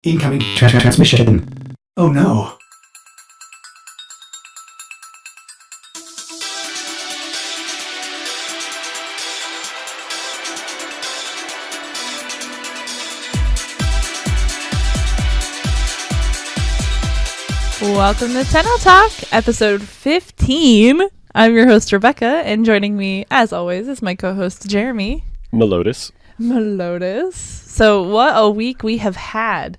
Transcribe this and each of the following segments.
Incoming transmission. Oh no. Welcome to TennoTalk, episode 15. I'm your host, Rebecca, and joining me, as always, is my co-host, Jeremy. Melodus. So, what a week we have had.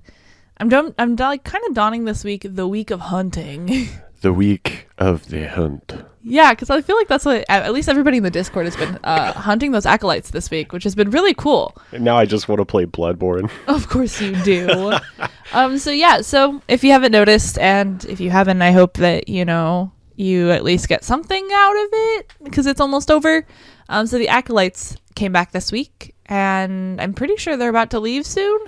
I'm kind of donning this week the week of hunting. The week of the hunt. Yeah, because I feel like that's what at least everybody in the Discord has been hunting those acolytes this week, which has been really cool. And now I just want to play Bloodborne. Of course you do. So if you haven't noticed, and if you haven't, I hope that, you at least get something out of it, because it's almost over. So the acolytes came back this week, and I'm pretty sure they're about to leave soon.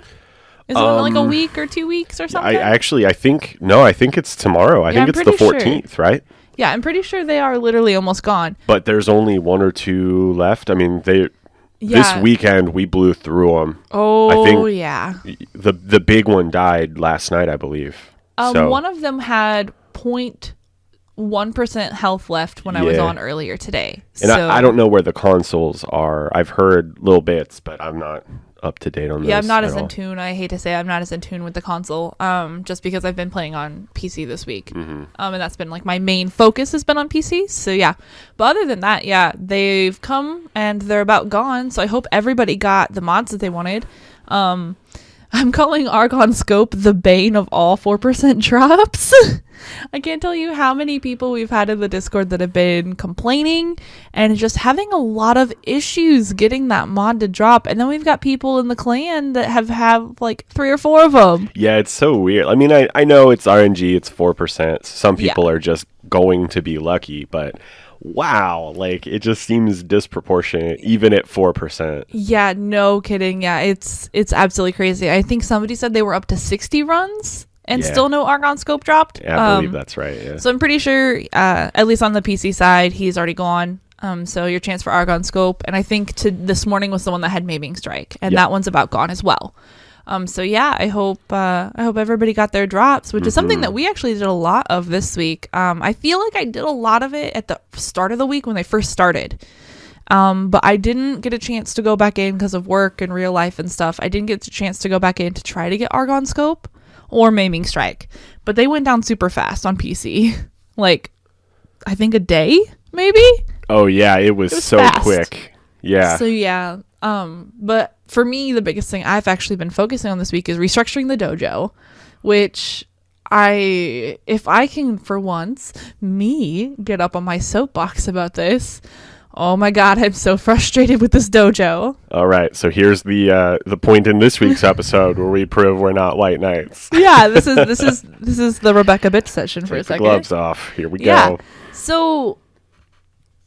Is it like a week or 2 weeks or something? I think it's tomorrow. I think it's the 14th, sure. Right? Yeah, I'm pretty sure they are literally almost gone. But there's only one or two left. I mean, this weekend we blew through them. Oh, I think yeah. The big one died last night, I believe. One of them had 0.1% health left when I was on earlier today. And I don't know where the consoles are. I've heard little bits, but I'm not up to date on this. Yeah, I'm not as in tune. I hate to say I'm not as in tune with the console, just because I've been playing on PC this week. Mm-hmm. And that's been like my main focus has been on PC. So yeah, but other than that, yeah, they've come and they're about gone. So I hope everybody got the mods that they wanted. I'm calling Argon Scope the bane of all 4% drops. I can't tell you how many people we've had in the Discord that have been complaining and just having a lot of issues getting that mod to drop. And then we've got people in the clan that have like 3 or 4 of them. Yeah, it's so weird. I mean, I know it's RNG, it's 4%. Some people are just going to be lucky, but wow, like it just seems disproportionate even at 4%. Yeah, no kidding. Yeah, it's absolutely crazy. I think somebody said they were up to 60 runs and still no Argon Scope dropped. Yeah, I believe that's right. Yeah. So I'm pretty sure, at least on the PC side, he's already gone. So your chance for Argon Scope, and I think this morning was the one that had Maiming Strike, and that one's about gone as well. So yeah, I hope everybody got their drops, which is something that we actually did a lot of this week. I feel like I did a lot of it at the start of the week when they first started. But I didn't get a chance to go back in because of work and real life and stuff. I didn't get a chance to go back in to try to get Argon Scope or Maiming Strike, but they went down super fast on PC. Like, I think a day, maybe? Oh yeah, it was so fast. quick. Yeah. So yeah, but for me, the biggest thing I've actually been focusing on this week is restructuring the dojo, which if I can for once, get up on my soapbox about this. Oh my God, I'm so frustrated with this dojo. All right, so here's the point in this week's episode where we prove we're not white knights. Yeah, this is the Rebecca bitch session for a second. Take the gloves off. Here we go. So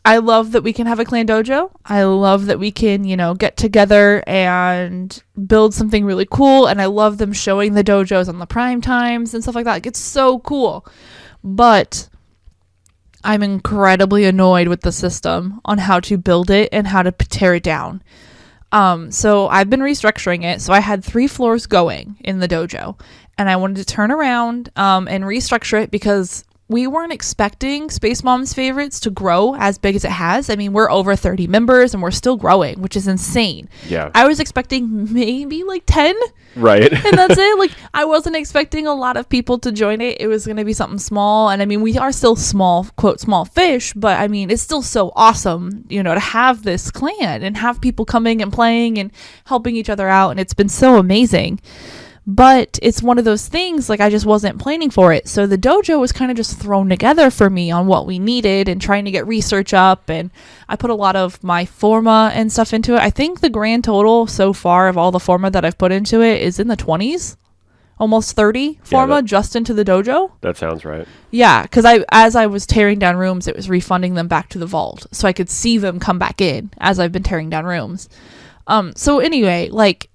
I love that we can have a clan dojo. I love that we can, get together and build something really cool. And I love them showing the dojos on the prime times and stuff like that. Like, it's so cool. But I'm incredibly annoyed with the system on how to build it and how to tear it down. So I've been restructuring it. So I had 3 floors going in the dojo, and I wanted to turn around and restructure it because we weren't expecting Space Mom's Favorites to grow as big as it has. I mean, we're over 30 members and we're still growing, which is insane. Yeah. I was expecting maybe like 10. Right. And that's it. Like, I wasn't expecting a lot of people to join it. It was going to be something small. And I mean, we are still small, quote, small fish, but I mean, it's still so awesome, to have this clan and have people coming and playing and helping each other out. And it's been so amazing. But it's one of those things, like, I just wasn't planning for it. So the dojo was kind of just thrown together for me on what we needed and trying to get research up. And I put a lot of my forma and stuff into it. I think the grand total so far of all the forma that I've put into it is in the 20s. Almost 30 forma just into the dojo. That sounds right. Yeah, because as I was tearing down rooms, it was refunding them back to the vault. So I could see them come back in as I've been tearing down rooms. So anyway, like,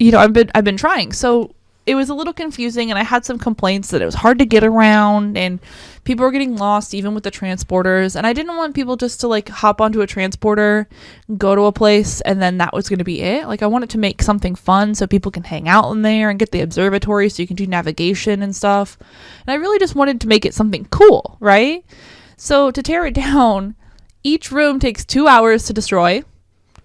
I've been trying. So it was a little confusing, and I had some complaints that it was hard to get around and people were getting lost even with the transporters, and I didn't want people just to like hop onto a transporter, go to a place, and then that was going to be it. Like, I wanted to make something fun so people can hang out in there and get the observatory so you can do navigation and stuff. And I really just wanted to make it something cool, right? So to tear it down, each room takes 2 hours to destroy.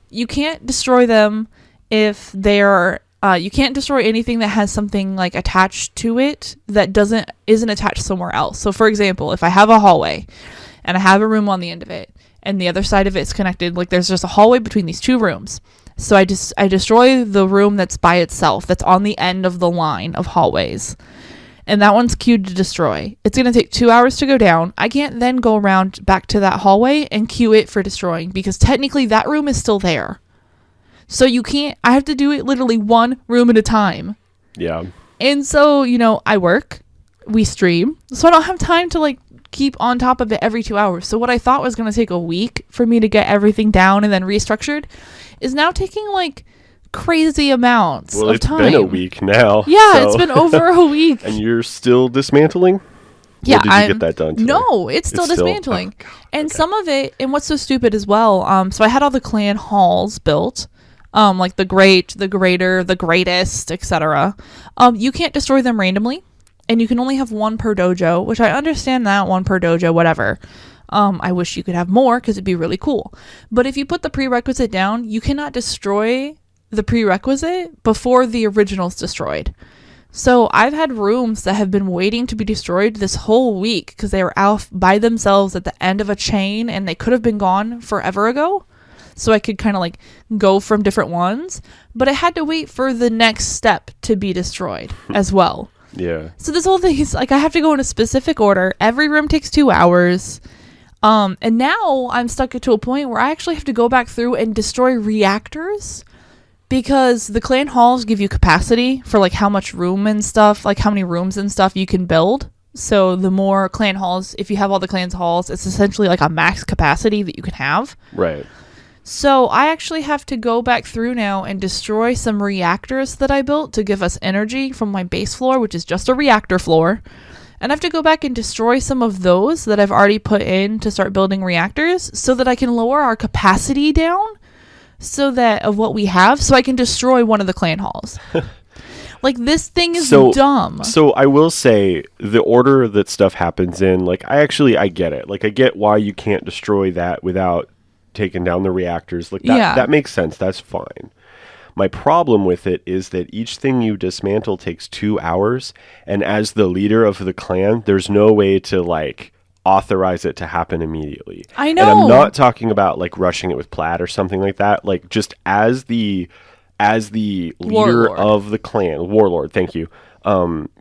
You can't destroy them if they're you can't destroy anything that has something like attached to it that isn't attached somewhere else. So for example, if I have a hallway and I have a room on the end of it and the other side of it's connected, like there's just a hallway between these two rooms. So I destroy the room that's by itself, that's on the end of the line of hallways. And that one's queued to destroy. It's going to take 2 hours to go down. I can't then go around back to that hallway and queue it for destroying because technically that room is still there. So I have to do it literally one room at a time. Yeah. And so, I work, we stream, so I don't have time to like keep on top of it every 2 hours. So what I thought was going to take a week for me to get everything down and then restructured is now taking like crazy amounts of time. Well, it's been a week now. Yeah, so. It's been over a week. And you're still dismantling? Yeah, or did you get that done today? No, it's still dismantling. And some of it, and what's so stupid as well, so I had all the clan halls built. Like the great, the greater, the greatest, etc. You can't destroy them randomly, and you can only have one per dojo, which I understand that, one per dojo, whatever. I wish you could have more because it'd be really cool. But if you put the prerequisite down, you cannot destroy the prerequisite before the original's destroyed. So I've had rooms that have been waiting to be destroyed this whole week because they were out by themselves at the end of a chain and they could have been gone forever ago. So I could kind of like go from different ones, but I had to wait for the next step to be destroyed as well. Yeah. So this whole thing is like, I have to go in a specific order. Every room takes 2 hours. And now I'm stuck to a point where I actually have to go back through and destroy reactors because the clan halls give you capacity for like how much room and stuff, like how many rooms and stuff you can build. So the more clan halls, if you have all the clans halls, it's essentially like a max capacity that you can have. Right. So I actually have to go back through now and destroy some reactors that I built to give us energy from my base floor, which is just a reactor floor. And I have to go back and destroy some of those that I've already put in to start building reactors so that I can lower our capacity down of what we have so I can destroy one of the clan halls. Like, this thing is dumb. So I will say the order that stuff happens in, like, I get it. Like, I get why you can't destroy that without taking down the reactors. Like, that makes sense. That's fine. My problem with it is that each thing you dismantle takes 2 hours, and as the leader of the clan, there's no way to, like, authorize it to happen immediately. I know. And I'm not talking about, like, rushing it with plaid or something like that. Like, just as the leader of the clan, warlord, thank you,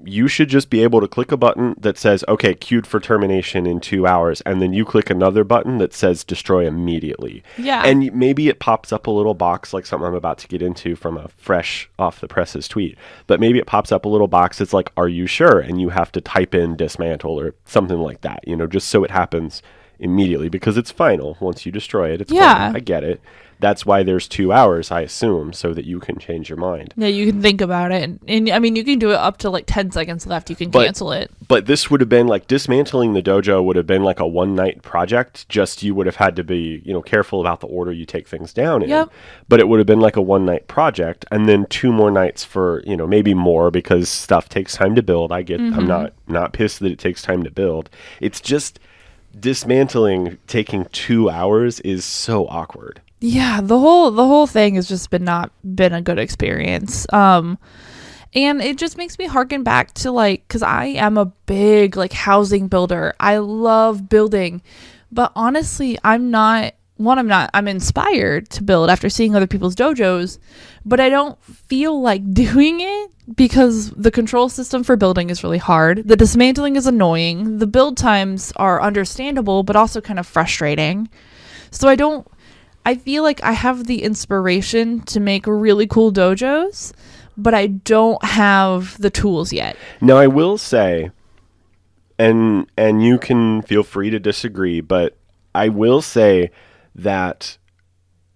you should just be able to click a button that says, okay, queued for termination in 2 hours, and then you click another button that says destroy immediately. Yeah. And maybe it pops up a little box, like something I'm about to get into from a fresh off the presses tweet, but maybe it pops up a little box that's like, are you sure? And you have to type in dismantle or something like that, just so it happens immediately, because it's final. Once you destroy it, it's final. I get it. That's why there's 2 hours, I assume, so that you can change your mind. Yeah, you can think about it. And I mean, you can do it up to like 10 seconds left. You can cancel it. But this would have been like dismantling the dojo would have been like a one-night project. Just you would have had to be, careful about the order you take things down in. Yep. But it would have been like a one-night project, and then 2 more nights for, maybe more, because stuff takes time to build. I get, I'm not pissed that it takes time to build. It's just dismantling taking 2 hours is so awkward. Yeah, the whole thing has just not been a good experience. And it just makes me harken back to like, because I am a big like housing builder. I love building, but honestly, I'm inspired to build after seeing other people's dojos, but I don't feel like doing it because the control system for building is really hard. The dismantling is annoying. The build times are understandable, but also kind of frustrating. So I feel like I have the inspiration to make really cool dojos, but I don't have the tools yet. Now, I will say, and you can feel free to disagree, but I will say that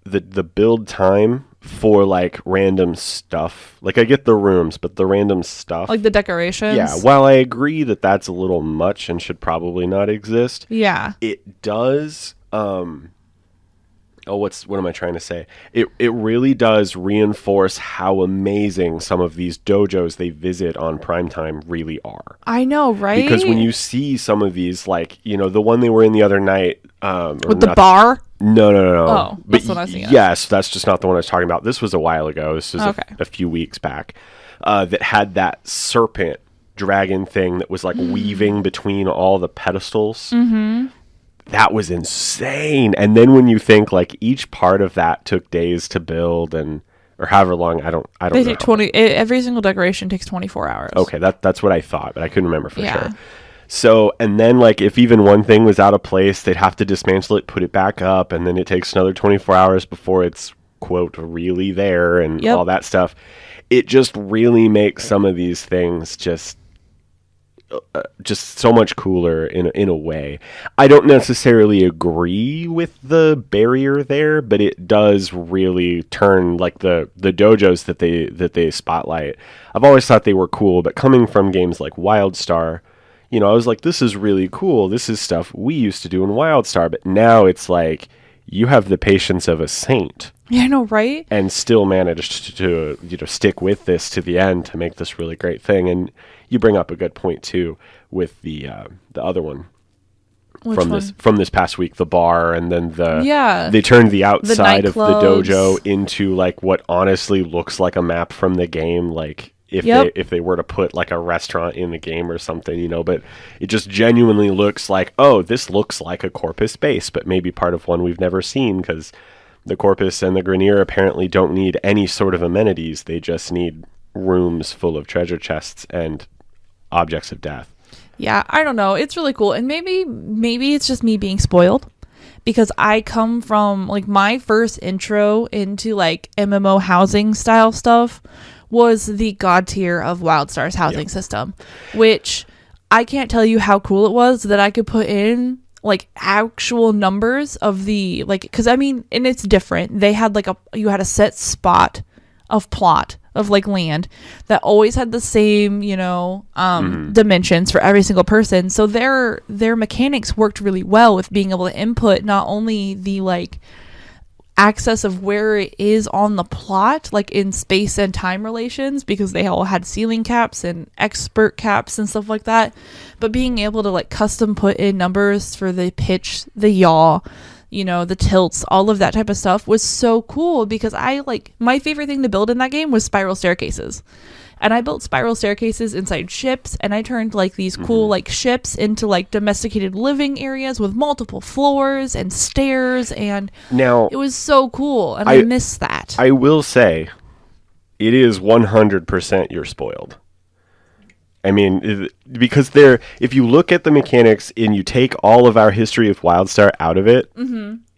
the build time for like random stuff. Like I get the rooms, but the random stuff, like the decorations. Yeah, while I agree that that's a little much and should probably not exist. Yeah. It does what am I trying to say? It really does reinforce how amazing some of these dojos they visit on primetime really are. I know, right? Because when you see some of these, like, you know, the one they were in the other night, with the bar? No. Oh, but that's what I was thinking. Yes, that's just not the one I was talking about. This was a while ago. This was a few weeks back. That had that serpent dragon thing that was like weaving between all the pedestals. Mm-hmm. That was insane. And then when you think like each part of that took days to build or however long, I don't they know. Take 20. Every single decoration takes 24 hours. Okay, that's what I thought, but I couldn't remember for sure. So, and then like if even one thing was out of place, they'd have to dismantle it, put it back up, and then it takes another 24 hours before it's quote really there and all that stuff. It just really makes some of these things just so much cooler in a way. I don't necessarily agree with the barrier there, but it does really turn like the dojos that they spotlight. I've always thought they were cool, but coming from games like WildStar, you know, I was like, this is really cool. This is stuff we used to do in WildStar, but now it's like you have the patience of a saint. Yeah, I know, right? And still managed to you know stick with this to the end to make this really great thing. And you bring up a good point too with the other one. Which from one? this past week, the bar, and then they turned the outside of the nightclubs. dojo into like what honestly looks like a map from the game, like if they were to put like a restaurant in the game or something, you know, but it just genuinely looks like, oh, this looks like a Corpus base, but maybe part of one we've never seen, because the Corpus and the Grenier apparently don't need any sort of amenities. They just need rooms full of treasure chests and objects of death. Yeah, I don't know. It's really cool. And maybe it's just me being spoiled, because I come from like my first intro into like MMO housing style stuff was the god tier of WildStar's housing system, which I can't tell you how cool it was that I could put in like actual numbers of the like, because I mean, and it's different. They had like you had a set spot of plot of like land that always had the same, you know, dimensions for every single person. So their mechanics worked really well with being able to input not only the like access of where it is on the plot, like in space and time relations, because they all had ceiling caps and expert caps and stuff like that, but being able to like custom put in numbers for the pitch, the yaw, you know, the tilts, all of that type of stuff was so cool, because I like my favorite thing to build in that game was spiral staircases. And I built spiral staircases inside ships, and I turned like these cool like ships into like domesticated living areas with multiple floors and stairs, and now it was so cool, and I miss that. I will say it is 100% you're spoiled. I mean, because if you look at the mechanics and you take all of our history of WildStar out of it,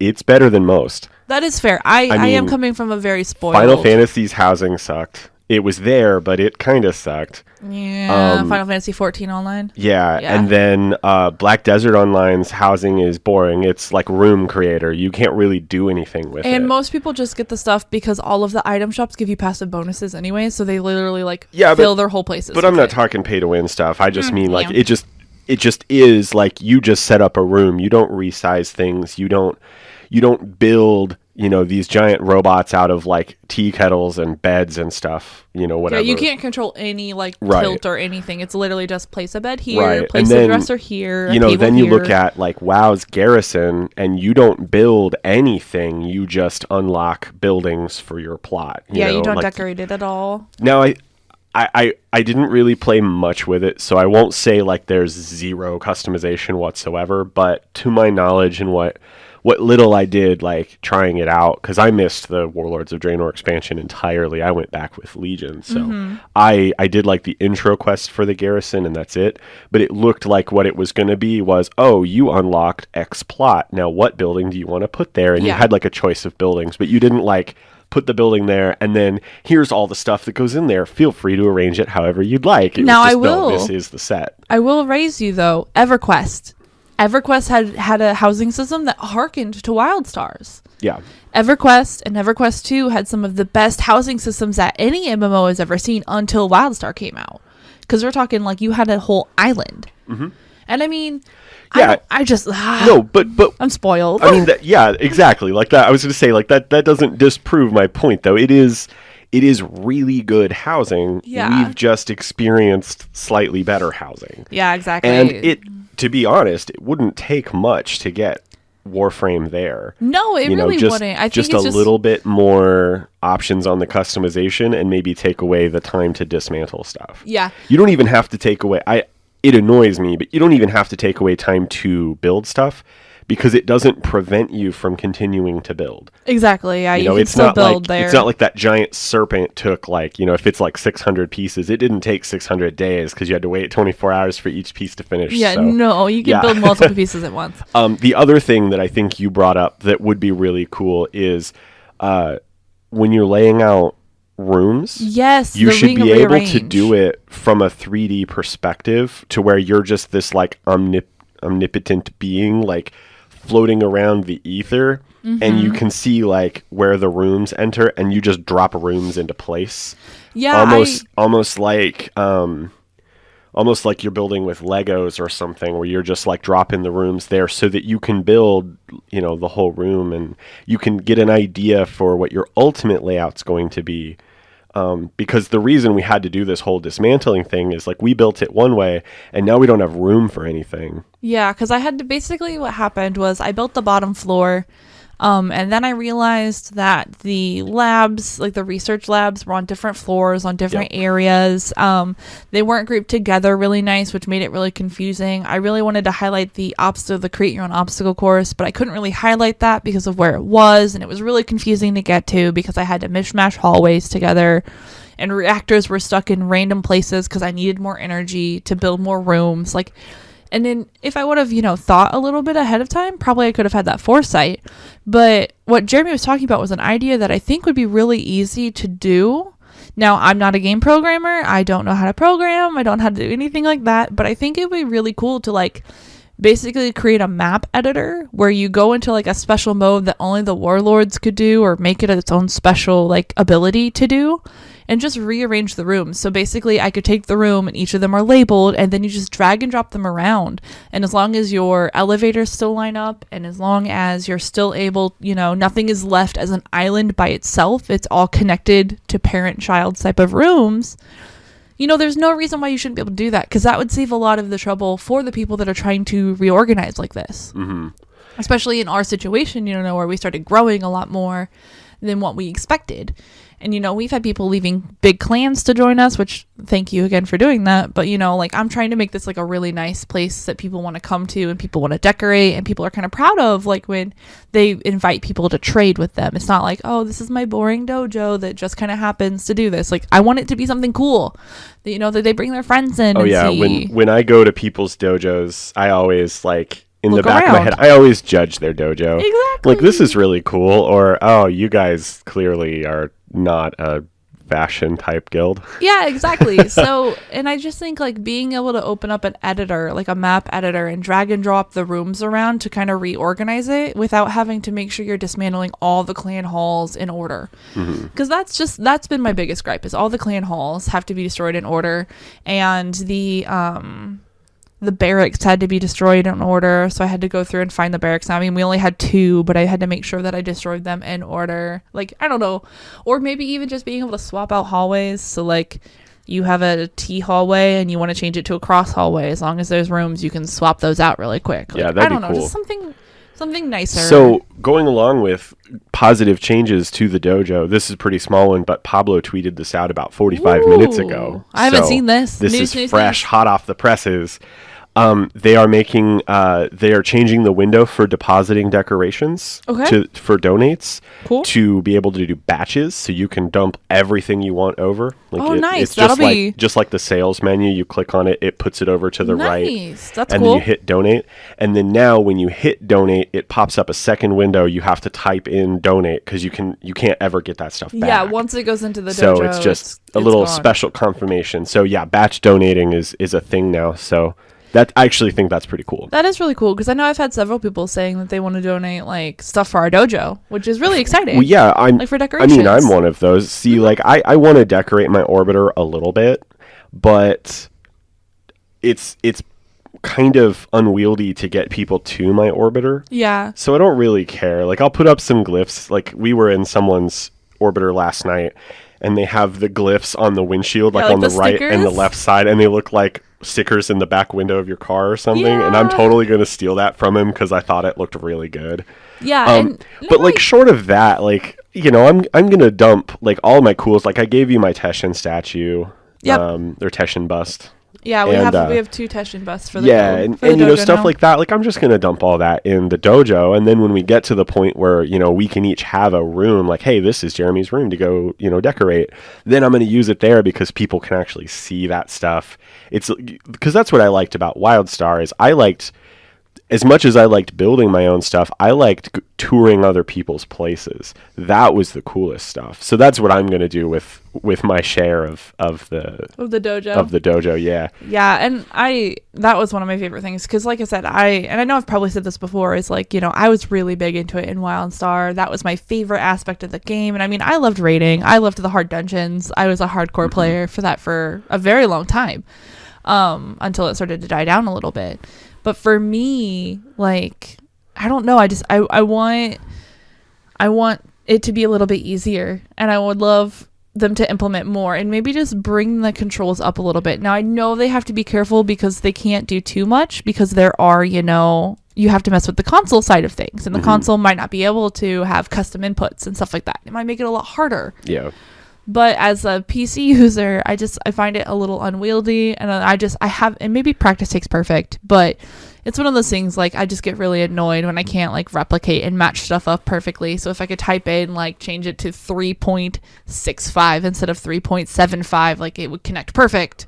it's better than most. That is fair. I am coming from a very spoiled. Final Fantasy's housing sucked. It was there, but it kind of sucked. Yeah, Final Fantasy 14 Online. Yeah, and then Black Desert Online's housing is boring. It's like room creator. You can't really do anything with it. And most people just get the stuff because all of the item shops give you passive bonuses anyway, so they literally like fill their whole places. But I'm not talking pay to win stuff. I just mean like it just is like you just set up a room. You don't resize things. You don't build, you know, these giant robots out of like tea kettles and beds and stuff, you know, whatever. Yeah, you can't control any like tilt or anything. It's literally just place a bed here, place a dresser here, you know, then you look at like WoW's Garrison, and you don't build anything. You just unlock buildings for your plot. You know? You don't like, decorate it at all. Now, I didn't really play much with it, so I won't say like there's zero customization whatsoever, but to my knowledge and what little I did, like trying it out, because I missed the Warlords of Draenor expansion entirely. I went back with Legion, so I did like the intro quest for the Garrison, and that's it. But it looked like what it was going to be was, oh, you unlocked X plot. Now what building do you want to put there? And you had like a choice of buildings, but you didn't like put the building there and then here's all the stuff that goes in there. Feel free to arrange it however you'd like. It now was just, I will. No, this is the set. I will raise you though. EverQuest. EverQuest had a housing system that harkened to WildStars. Yeah. EverQuest and EverQuest 2 had some of the best housing systems that any MMO has ever seen until WildStar came out. Because we're talking like you had a whole island. Mm-hmm. And I mean, yeah, but I'm spoiled. I mean, yeah, exactly. Like that. I was going to say like that doesn't disprove my point though. It is really good housing. Yeah. We've just experienced slightly better housing. Yeah, exactly. And to be honest, it wouldn't take much to get Warframe there. No, it really wouldn't. I think just a little bit more options on the customization and maybe take away the time to dismantle stuff. Yeah. You don't even have to take away... It annoys me, but you don't even have to take away time to build stuff because it doesn't prevent you from continuing to build. Exactly, yeah. You know, can still build there. It's not like that giant serpent took like, if it's like 600 pieces, it didn't take 600 days because you had to wait 24 hours for each piece to finish. Yeah, so, no, you can build multiple pieces at once. The other thing that I think you brought up that would be really cool is when you're laying out rooms, yes, you should be able to do it from a 3D perspective to where you're just this like omnipotent being like floating around the ether, and you can see like where the rooms enter and you just drop rooms into place. Yeah, almost like you're building with Legos or something, where you're just like dropping the rooms there so that you can build, the whole room, and you can get an idea for what your ultimate layout's going to be. Because the reason we had to do this whole dismantling thing is like we built it one way and now we don't have room for anything. Yeah, because I had to basically what happened was I built the bottom floor. And then I realized that the labs, like the research labs, were on different floors, on different areas. They weren't grouped together really nice, which made it really confusing. I really wanted to highlight the create your own obstacle course, but I couldn't really highlight that because of where it was, and it was really confusing to get to because I had to mishmash hallways together, and reactors were stuck in random places because I needed more energy to build more rooms. And then if I would have, thought a little bit ahead of time, probably I could have had that foresight. But what Jeremy was talking about was an idea that I think would be really easy to do. Now, I'm not a game programmer. I don't know how to program. I don't know how to do anything like that. But I think it would be really cool to basically create a map editor where you go into a special mode that only the warlords could do, or make it its own special ability to do, and just rearrange the rooms. So basically I could take the room and each of them are labeled, and then you just drag and drop them around. And as long as your elevators still line up, and as long as you're still able, nothing is left as an island by itself, it's all connected to parent-child type of rooms. There's no reason why you shouldn't be able to do that, because that would save a lot of the trouble for the people that are trying to reorganize like this. Mm-hmm. Especially in our situation, where we started growing a lot more than what we expected. And, we've had people leaving big clans to join us, which thank you again for doing that. But, I'm trying to make this a really nice place that people want to come to and people want to decorate and people are kind of proud of, when they invite people to trade with them. It's not like, oh, this is my boring dojo that just kind of happens to do this. I want it to be something cool that, that they bring their friends in. Oh, and yeah. See. When I go to people's dojos, I always in the back of my head, I always judge their dojo. Exactly. This is really cool, or, oh, you guys clearly are not a fashion type guild. Yeah, exactly. So, and I just think being able to open up an editor, a map editor, and drag and drop the rooms around to kind of reorganize it without having to make sure you're dismantling all the clan halls in order. Because that's been my biggest gripe, is all the clan halls have to be destroyed in order, and the barracks had to be destroyed in order, so I had to go through and find the barracks. Now, I mean, we only had 2, but I had to make sure that I destroyed them in order. I don't know. Or maybe even just being able to swap out hallways. So, you have a T hallway and you want to change it to a cross hallway. As long as there's rooms, you can swap those out really quick. Yeah, that'd be cool. I don't know, just something nicer. So, going along with positive changes to the dojo, this is a pretty small one, but Pablo tweeted this out about 45 minutes ago. I haven't seen this. This is fresh, hot off the presses. They are changing the window for depositing decorations for donates to be able to do batches, so you can dump everything you want over. Nice. It's just like the sales menu. You click on it, it puts it over to the right. Nice. That's and cool. then you hit donate. And then now when you hit donate, it pops up a second window. You have to type in donate because you can't ever get that stuff back. Yeah, once it goes into the dojo. So it's just a little special confirmation. So yeah, batch donating is a thing now. So I actually think that's pretty cool. That is really cool, because I know I've had several people saying that they want to donate like stuff for our dojo, which is really exciting. Well, yeah, like for decorations. I mean, I'm one of those. See, like I want to decorate my orbiter a little bit, but it's kind of unwieldy to get people to my orbiter. Yeah. So I don't really care. Like, I'll put up some glyphs. Like, we were in someone's orbiter last night, and they have the glyphs on the windshield, like on the right stickers? and the left side, and they look like stickers in the back window of your car or something. Yeah. And I'm totally going to steal that from him because I thought it looked really good. Yeah. But like short of that, like, you know, I'm going to dump like all my cools. Like, I gave you my Teshin statue. Yep. Their Teshin bust. Yeah, we have 2 Teshin busts for the and you know, stuff like that. Like, I'm just gonna dump all that in the dojo, and then when we get to the point where, you know, we can each have a room, like, hey, this is Jeremy's room to go, you know, decorate, then I'm gonna use it there because people can actually see that stuff. It's because that's what I liked about WildStar is as much as I liked building my own stuff, I liked touring other people's places. That was the coolest stuff. So that's what I'm going to do with my share of the dojo. Of the dojo, yeah. Yeah, and that was one of my favorite things because, like I said, and I know I've probably said this before, is like, you know, I was really big into it in WildStar. That was my favorite aspect of the game. And I mean, I loved raiding. I loved the hard dungeons. I was a hardcore player for that for a very long time, until it started to die down a little bit. But for me, like, I don't know. I want it to be a little bit easier, and I would love them to implement more and maybe just bring the controls up a little bit. Now, I know they have to be careful because they can't do too much because there are, you know, you have to mess with the console side of things, and the console might not be able to have custom inputs and stuff like that. It might make it a lot harder. Yeah. But as a PC user, I find it a little unwieldy, and and maybe practice takes perfect, but it's one of those things, like, I just get really annoyed when I can't, like, replicate and match stuff up perfectly. So if I could type in, like, change it to 3.65 instead of 3.75, like, it would connect perfect.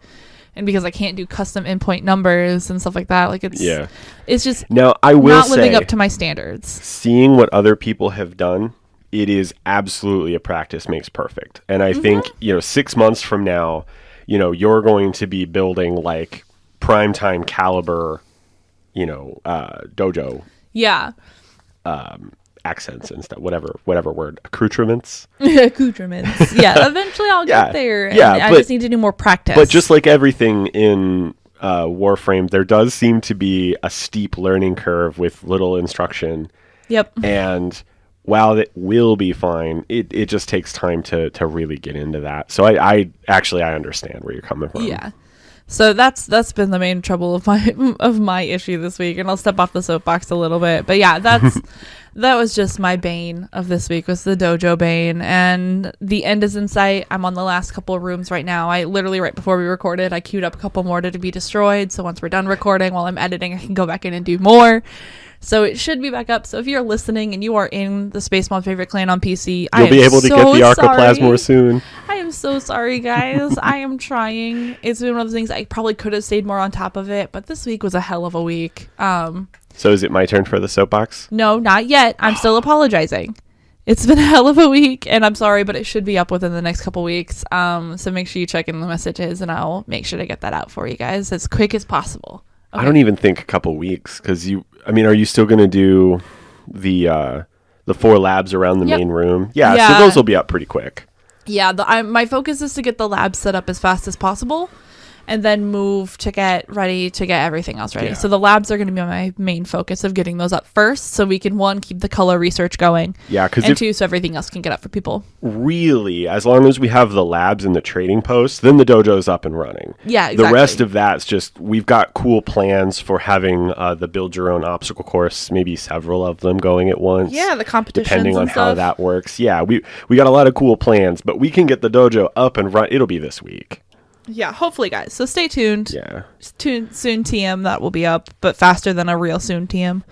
And because I can't do custom endpoint numbers and stuff like that, like, it's just now, I will not living up to my standards. Seeing what other people have done, it is absolutely a practice makes perfect. And I think, you know, 6 months from now, you know, you're going to be building like primetime caliber, you know, dojo. Yeah. Accents and stuff, whatever word, accoutrements. Accoutrements. Yeah. Eventually I'll get there. Yeah. I just need to do more practice. But just like everything in Warframe, there does seem to be a steep learning curve with little instruction. Yep. And while it will be fine, it just takes time to really get into that. So I understand where you're coming from. Yeah. So that's been the main trouble of my issue this week, and I'll step off the soapbox a little bit. But yeah, that was just my bane of this week, was the dojo bane, and the end is in sight. I'm on the last couple of rooms right now. I literally, right before we recorded, I queued up a couple more to be destroyed. So once we're done recording, while I'm editing, I can go back in and do more. So it should be back up. So if you're listening and you are in the Space Mod Favorite Clan on PC, you'll be able to get the Arcoplasmor soon. I am so sorry, guys. I am trying. It's been one of those things I probably could have stayed more on top of it, but this week was a hell of a week. So is it my turn for the soapbox? No, not yet. I'm still apologizing. It's been a hell of a week, and I'm sorry, but it should be up within the next couple weeks. So make sure you check in the messages, and I'll make sure to get that out for you guys as quick as possible. Okay. I don't even think a couple weeks, because are you still going to do the 4 labs around the main room? Yeah, so those will be up pretty quick. Yeah, my focus is to get the lab set up as fast as possible, and then move to get ready to get everything else ready. Yeah. So the labs are going to be my main focus of getting those up first, so we can, 1, keep the color research going. Yeah, and 2, so everything else can get up for people. Really, as long as we have the labs and the trading posts, then the dojo's up and running. Yeah, exactly. The rest of that's just, we've got cool plans for having the build your own obstacle course, maybe several of them going at once. Yeah, the competitions depending on and how stuff. that works. Yeah, we got a lot of cool plans, but we can get the dojo up and run. It'll be this week. Yeah, hopefully, guys. So stay tuned. Yeah. Soon TM, that will be up, but faster than a real soon TM.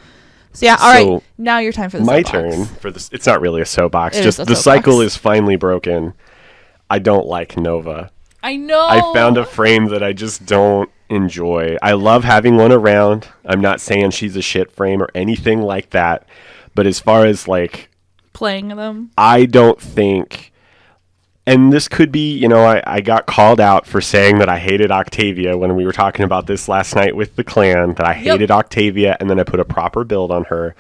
So yeah, all right. Now your time for the soapbox. My turn for this. It's not really a soapbox. It just is a the soapbox. cycle is finally broken. I don't like Nova. I know. I found a frame that I just don't enjoy. I love having one around. I'm not saying she's a shit frame or anything like that. But as far as like playing them, I don't think and this could be, you know, I got called out for saying that I hated Octavia when we were talking about this last night with the clan, that I hated Octavia, and then I put a proper build on her.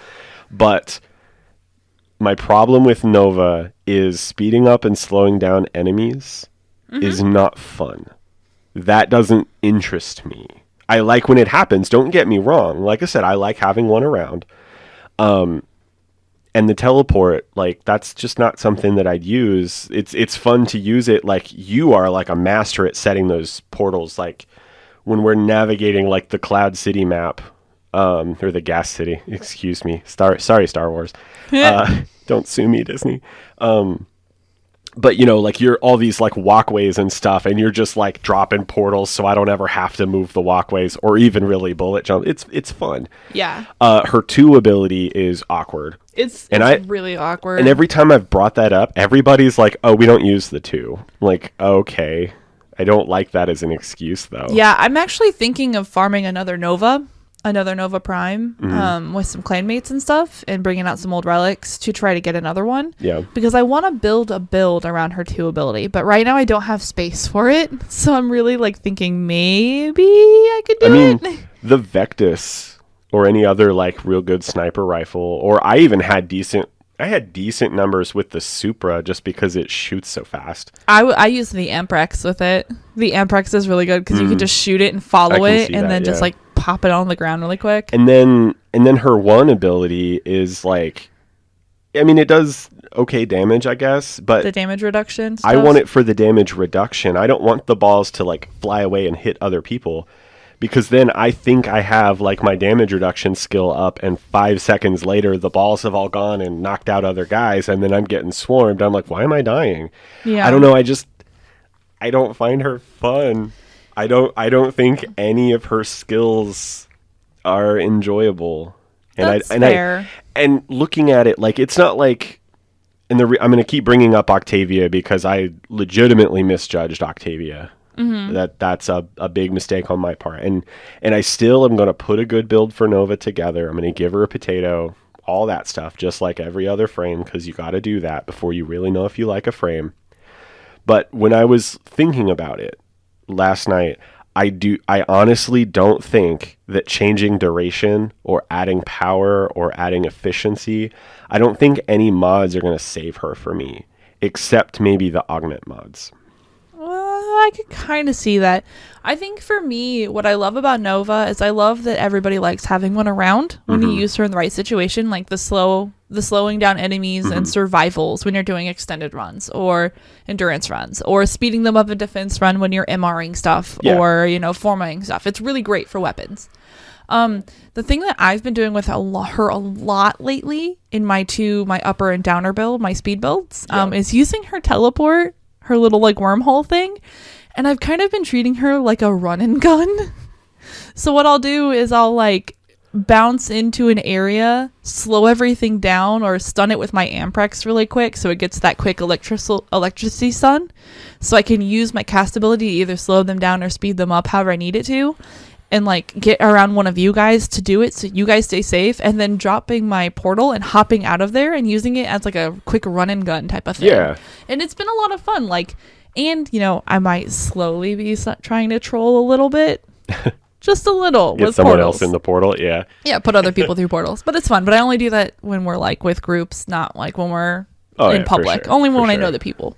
But my problem with Nova is speeding up and slowing down enemies is not fun. That doesn't interest me. I like when it happens, don't get me wrong. Like I said, I like having one around. And the teleport, like, that's just not something that I'd use. It's fun to use it. Like, you are like a master at setting those portals. Like, when we're navigating like the Cloud City map, or the Gas City, excuse me. Sorry, Star Wars. Don't sue me, Disney. But, you know, like, you're all these like walkways and stuff, and you're just like dropping portals so I don't ever have to move the walkways or even really bullet jump. It's fun. Yeah. Her 2 ability is awkward. It's really awkward. And every time I've brought that up, everybody's like, oh, we don't use the 2. Like, okay. I don't like that as an excuse, though. Yeah, I'm actually thinking of farming another Nova Prime, with some clanmates and stuff, and bringing out some old relics to try to get another one. Yeah. Because I want to build a build around her 2 ability, but right now I don't have space for it. So I'm really like thinking maybe I could do it. The Vectis or any other like real good sniper rifle, or I even had decent numbers with the Supra just because it shoots so fast. I use the Amprex with it. The Amprex is really good because you can just shoot it and follow it, and then just like pop it on the ground really quick. And then her 1 ability is like, I mean, it does okay damage, I guess, but the damage reduction stuff. I want it for the damage reduction. I don't want the balls to like fly away and hit other people, because then I think I have like my damage reduction skill up, and 5 seconds later the balls have all gone and knocked out other guys, and then I'm getting swarmed. I'm like, why am I dying? Yeah. I don't know. I don't find her fun. I don't think any of her skills are enjoyable. That's fair. And looking at it, like, it's not like, I'm going to keep bringing up Octavia because I legitimately misjudged Octavia. That's a big mistake on my part. And I still am going to put a good build for Nova together. I'm going to give her a potato, all that stuff, just like every other frame, because you got to do that before you really know if you like a frame. But when I was thinking about it last night, I honestly don't think that changing duration or adding power or adding efficiency, I don't think any mods are going to save her for me, except maybe the augment mods. I could kind of see that. I think for me, what I love about Nova is I love that everybody likes having one around when you use her in the right situation, like the slowing down enemies and survivals when you're doing extended runs or endurance runs, or speeding them up a defense run when you're MRing stuff or, you know, formatting stuff. It's really great for weapons. The thing that I've been doing with her a lot lately in my upper and downer build, my speed builds, is using her teleport, her little like wormhole thing. And I've kind of been treating her like a run and gun. So what I'll do is I'll like bounce into an area, slow everything down, or stun it with my Amprex really quick so it gets that quick electricity stun. So I can use my cast ability to either slow them down or speed them up however I need it to. And like get around one of you guys to do it so you guys stay safe, and then dropping my portal and hopping out of there and using it as like a quick run and gun type of thing. Yeah. And it's been a lot of fun. Like, and you know, I might slowly be trying to troll a little bit. Just a little. Get with someone portals. else in the portal, yeah. Yeah, put other people through portals. But it's fun. But I only do that when we're like with groups, not like when we're in public. Sure, only when I know the people.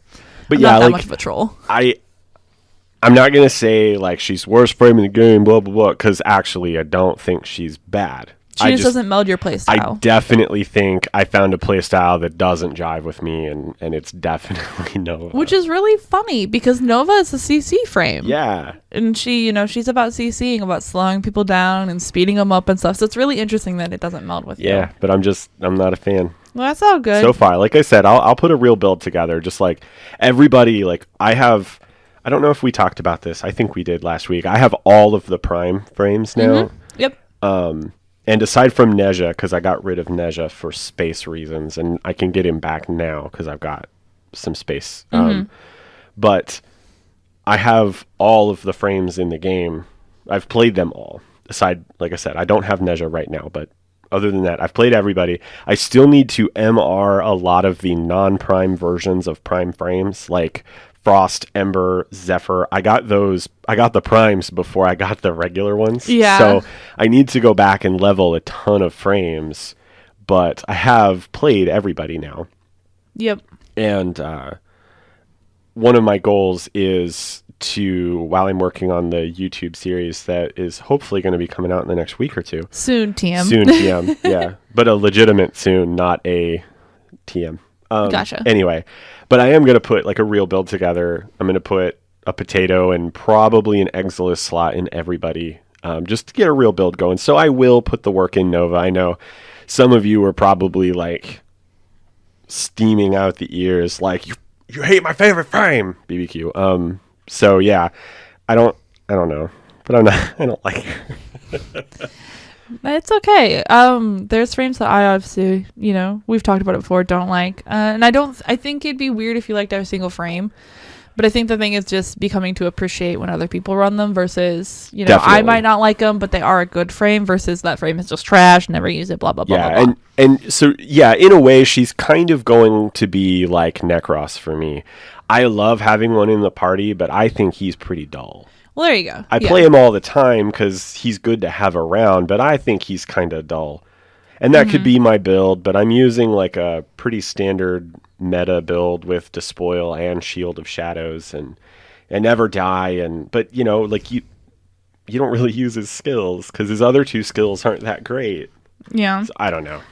But I'm yeah, not that like, much of a troll. I'm not going to say like she's worst frame in the game, blah, blah, blah, because actually I don't think she's bad. She just doesn't meld your playstyle. I definitely think I found a playstyle that doesn't jive with me, and it's definitely Nova. Which is really funny because Nova is a CC frame. Yeah. And she, you know, she's about CCing, about slowing people down and speeding them up and stuff. So it's really interesting that it doesn't meld with you. Yeah, but I'm not a fan. Well, that's all good. So far, like I said, I'll put a real build together. Just like everybody, like I don't know if we talked about this. I think we did last week. I have all of the Prime frames now. Yep. And aside from Neja, because I got rid of Neja for space reasons, and I can get him back now because I've got some space. But I have all of the frames in the game. I've played them all. Aside, like I said, I don't have Neja right now, but other than that, I've played everybody. I still need to MR a lot of the non-prime versions of prime frames, like Frost, Ember, Zephyr. I got the primes before I got the regular ones. Yeah. So I need to go back and level a ton of frames, but I have played everybody now. Yep. And one of my goals is to, while I'm working on the YouTube series that is hopefully going to be coming out in the next week or two. Soon, TM. Soon, TM. Yeah. But a legitimate soon, not a TM. Gotcha. Anyway, but I am going to put like a real build together. I'm going to put a potato and probably an Exilus slot in everybody, just to get a real build going. So I will put the work in Nova. I know some of you are probably like steaming out the ears, like you hate my favorite frame, BBQ. So yeah, I don't know, but I don't like it. It's okay. There's frames that I obviously, we've talked about it before, don't like. And I think it'd be weird if you liked every single frame. But I think the thing is just becoming to appreciate when other people run them versus, Definitely. I might not like them, but they are a good frame versus that frame is just trash, never use it, blah, blah, blah, yeah, blah, blah. And so, yeah, in a way, she's kind of going to be like Necros for me. I love having one in the party, but I think he's pretty dull. Well, there you go. I play him all the time because he's good to have around, but I think he's kind of dull. And that could be my build, but I'm using like a pretty standard meta build with Despoil and Shield of Shadows and Never Die. But, like you don't really use his skills because his other two skills aren't that great. Yeah. So I don't know.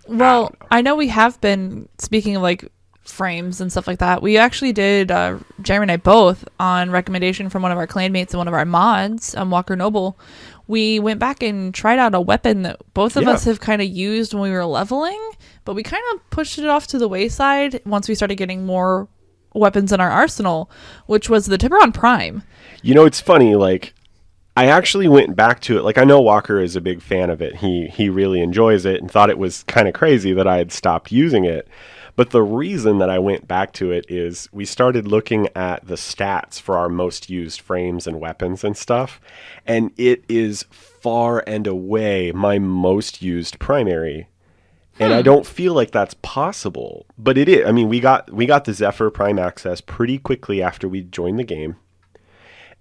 Well, I know we have been, speaking of like frames and stuff like that, we actually did, Jeremy and I both, on recommendation from one of our clanmates and one of our mods, Walker Noble, we went back and tried out a weapon that both of us have kind of used when we were leveling, but we kind of pushed it off to the wayside once we started getting more weapons in our arsenal, which was the Tiburon Prime. It's funny, like, I actually went back to it. Like, I know Walker is a big fan of it. He really enjoys it and thought it was kind of crazy that I had stopped using it. But the reason that I went back to it is we started looking at the stats for our most used frames and weapons and stuff, and it is far and away my most used primary. And I don't feel like that's possible, but it is. I mean, we got the Zephyr Prime access pretty quickly after we joined the game.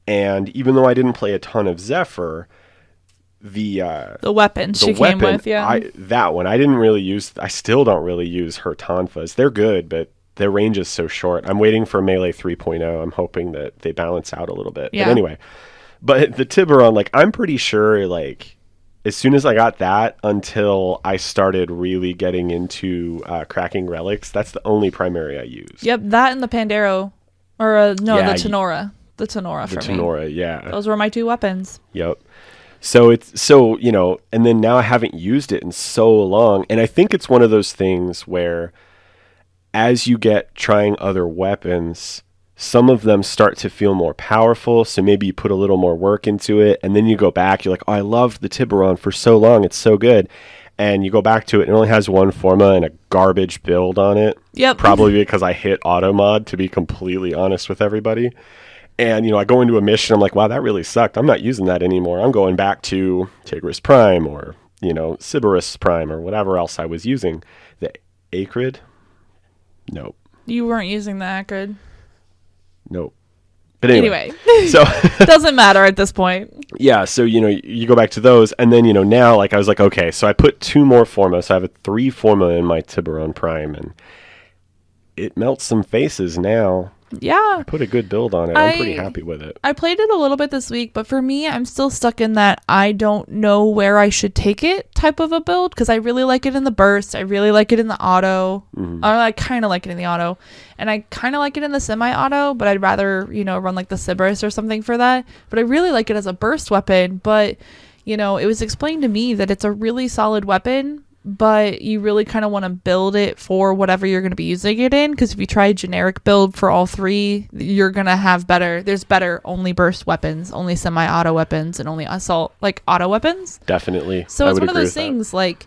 And even though I didn't play a ton of Zephyr, the weapon she came with, that one I didn't really use. I still don't really use her Tonfas. They're good, but their range is so short. I'm waiting for Melee 3.0. I'm hoping that they balance out a little bit. Yeah. But anyway, but the Tiburon, like, I'm pretty sure, like, as soon as I got that until I started really getting into cracking relics, that's the only primary I use. Yep, that and the Pandero, or the Tenora. The Tenora for me. The Tenora, yeah. Those were my two weapons. Yep. So and then now I haven't used it in so long. And I think it's one of those things where as you get trying other weapons, some of them start to feel more powerful. So maybe you put a little more work into it. And then you go back, you're like, oh, I loved the Tiburon for so long. It's so good. And you go back to it, and it only has one forma and a garbage build on it. Yep. Probably because I hit auto mod, to be completely honest with everybody. And, I go into a mission, I'm like, wow, that really sucked. I'm not using that anymore. I'm going back to Tigris Prime or, Sybaris Prime or whatever else I was using. The Acrid? Nope. You weren't using the Acrid? Nope. But anyway. So doesn't matter at this point. Yeah, so, you go back to those, and then, now, like, I was like, okay, so I put 2 more forma, so I have a 3 forma in my Tiburon Prime, and it melts some faces now. Yeah. I put a good build on it. I'm pretty happy with it. I played it a little bit this week, but for me, I'm still stuck in that I don't know where I should take it type of a build, because I really like it in the burst. I really like it in the auto. I kind of like it in the auto. And I kind of like it in the semi-auto, but I'd rather, run like the Sybaris or something for that. But I really like it as a burst weapon. But, it was explained to me that it's a really solid weapon, but you really kind of want to build it for whatever you're going to be using it in, because if you try a generic build for all 3, you're going to have there's better only burst weapons, only semi-auto weapons, and only assault, like, auto weapons. Definitely. So it's one of those things, like,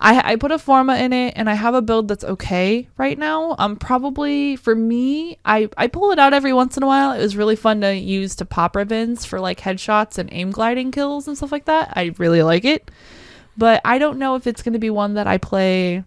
I put a forma in it, and I have a build that's okay right now. Probably, for me, I pull it out every once in a while. It was really fun to use to pop ribbons for, like, headshots and aim gliding kills and stuff like that. I really like it. but I don't know if it's going to be one that I play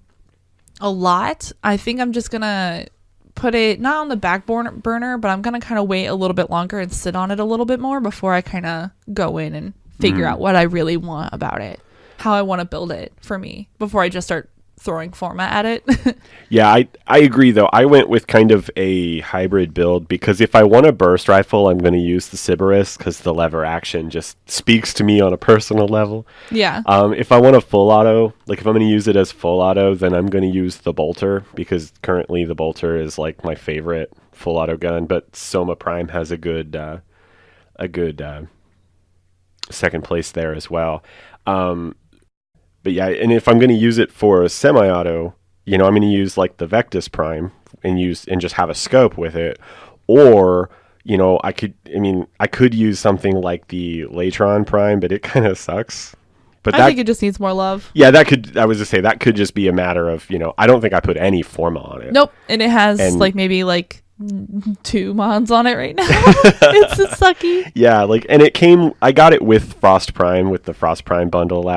a lot. I think I'm just going to put it not on the back burner, but I'm going to kind of wait a little bit longer and sit on it a little bit more before I kind of go in and figure out what I really want about it, how I want to build it for me before I just start throwing format at it. Yeah, I agree though. I went with kind of a hybrid build because if I want a burst rifle, I'm going to use the Sybaris because the lever action just speaks to me on a personal level. Yeah. If I want a full auto, like if I'm going to use it as full auto, then I'm going to use the bolter because currently the bolter is like my favorite full auto gun, but Soma Prime has a good second place there as well. But yeah, and if I'm going to use it for a semi-auto, I'm going to use like the Vectis Prime and just have a scope with it, or I could use something like the Latron Prime, but it kind of sucks. But I think it just needs more love. Yeah, I was just say that could just be a matter of I don't think I put any Forma on it. Nope, and it has maybe 2 mods on it right now. It's a sucky. Yeah, and I got it with Frost Prime, with the Frost Prime bundle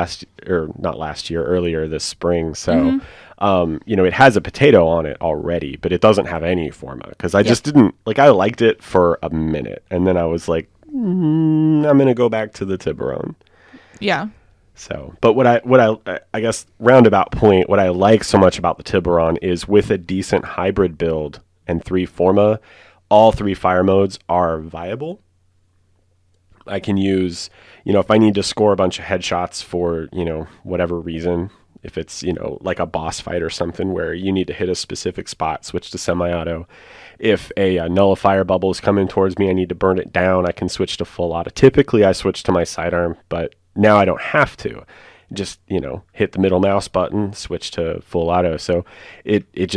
earlier this spring. So, it has a potato on it already, but it doesn't have any Forma because I just didn't I liked it for a minute and then I was like, I'm going to go back to the Tiburon. Yeah. So, but what I guess roundabout point, what I like so much about the Tiburon is with a decent hybrid build and 3 Forma, all 3 fire modes are viable. I can use, if I need to score a bunch of headshots for, whatever reason, if it's, like a boss fight or something where you need to hit a specific spot, switch to semi-auto. If a nullifier bubble is coming towards me, I need to burn it down, I can switch to full auto. Typically, I switch to my sidearm, but now I don't have to. Just, hit the middle mouse button, switch to full auto. So it's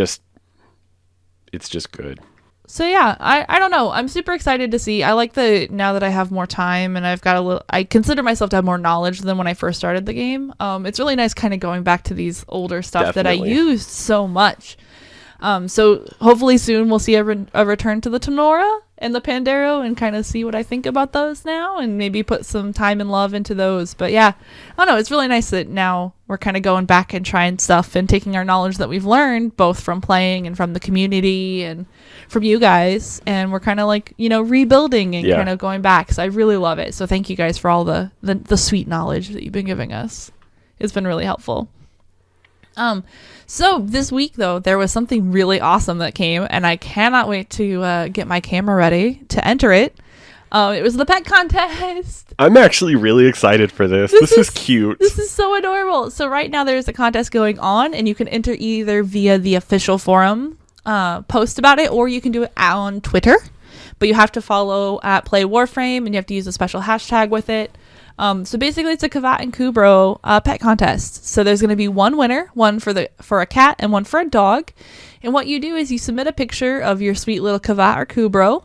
just good. So yeah, I don't know. I'm super excited to see. I like now that I have more time and I've got I consider myself to have more knowledge than when I first started the game. It's really nice kind of going back to these older stuff that I used so much. So hopefully soon we'll see a return to the Tenora and the Pandero and kind of see what I think about those now and maybe put some time and love into those. But yeah, I don't know. It's really nice that now we're kind of going back and trying stuff and taking our knowledge that we've learned both from playing and from the community and from you guys. And we're kind of rebuilding and kind of going back. So I really love it. So thank you guys for all the sweet knowledge that you've been giving us. It's been really helpful. So this week though, there was something really awesome that came and I cannot wait to get my camera ready to enter it. It was the pet contest. I'm actually really excited for this. This is cute. This is so adorable. So right now there's a contest going on and you can enter either via the official forum post about it or you can do it on Twitter, but you have to follow at Play Warframe and you have to use a special hashtag with it. So basically it's a Kavat and Kubro pet contest. So there's going to be one winner, one for a cat and one for a dog. And what you do is you submit a picture of your sweet little Kavat or Kubro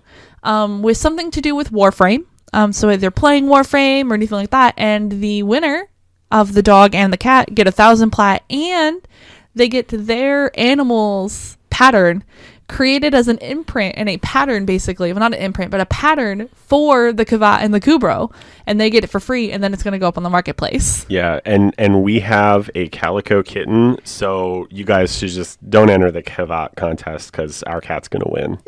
with something to do with Warframe. So either playing Warframe or anything like that. And the winner of the dog and the cat get 1,000 plat and they get their animal's pattern created as an imprint and a pattern, basically, well, not an imprint, but a pattern for the Kavat and the Kubro, and they get it for free, and then it's going to go up on the marketplace. Yeah, and we have a calico kitten, so you guys should just don't enter the Kavat contest because our cat's going to win.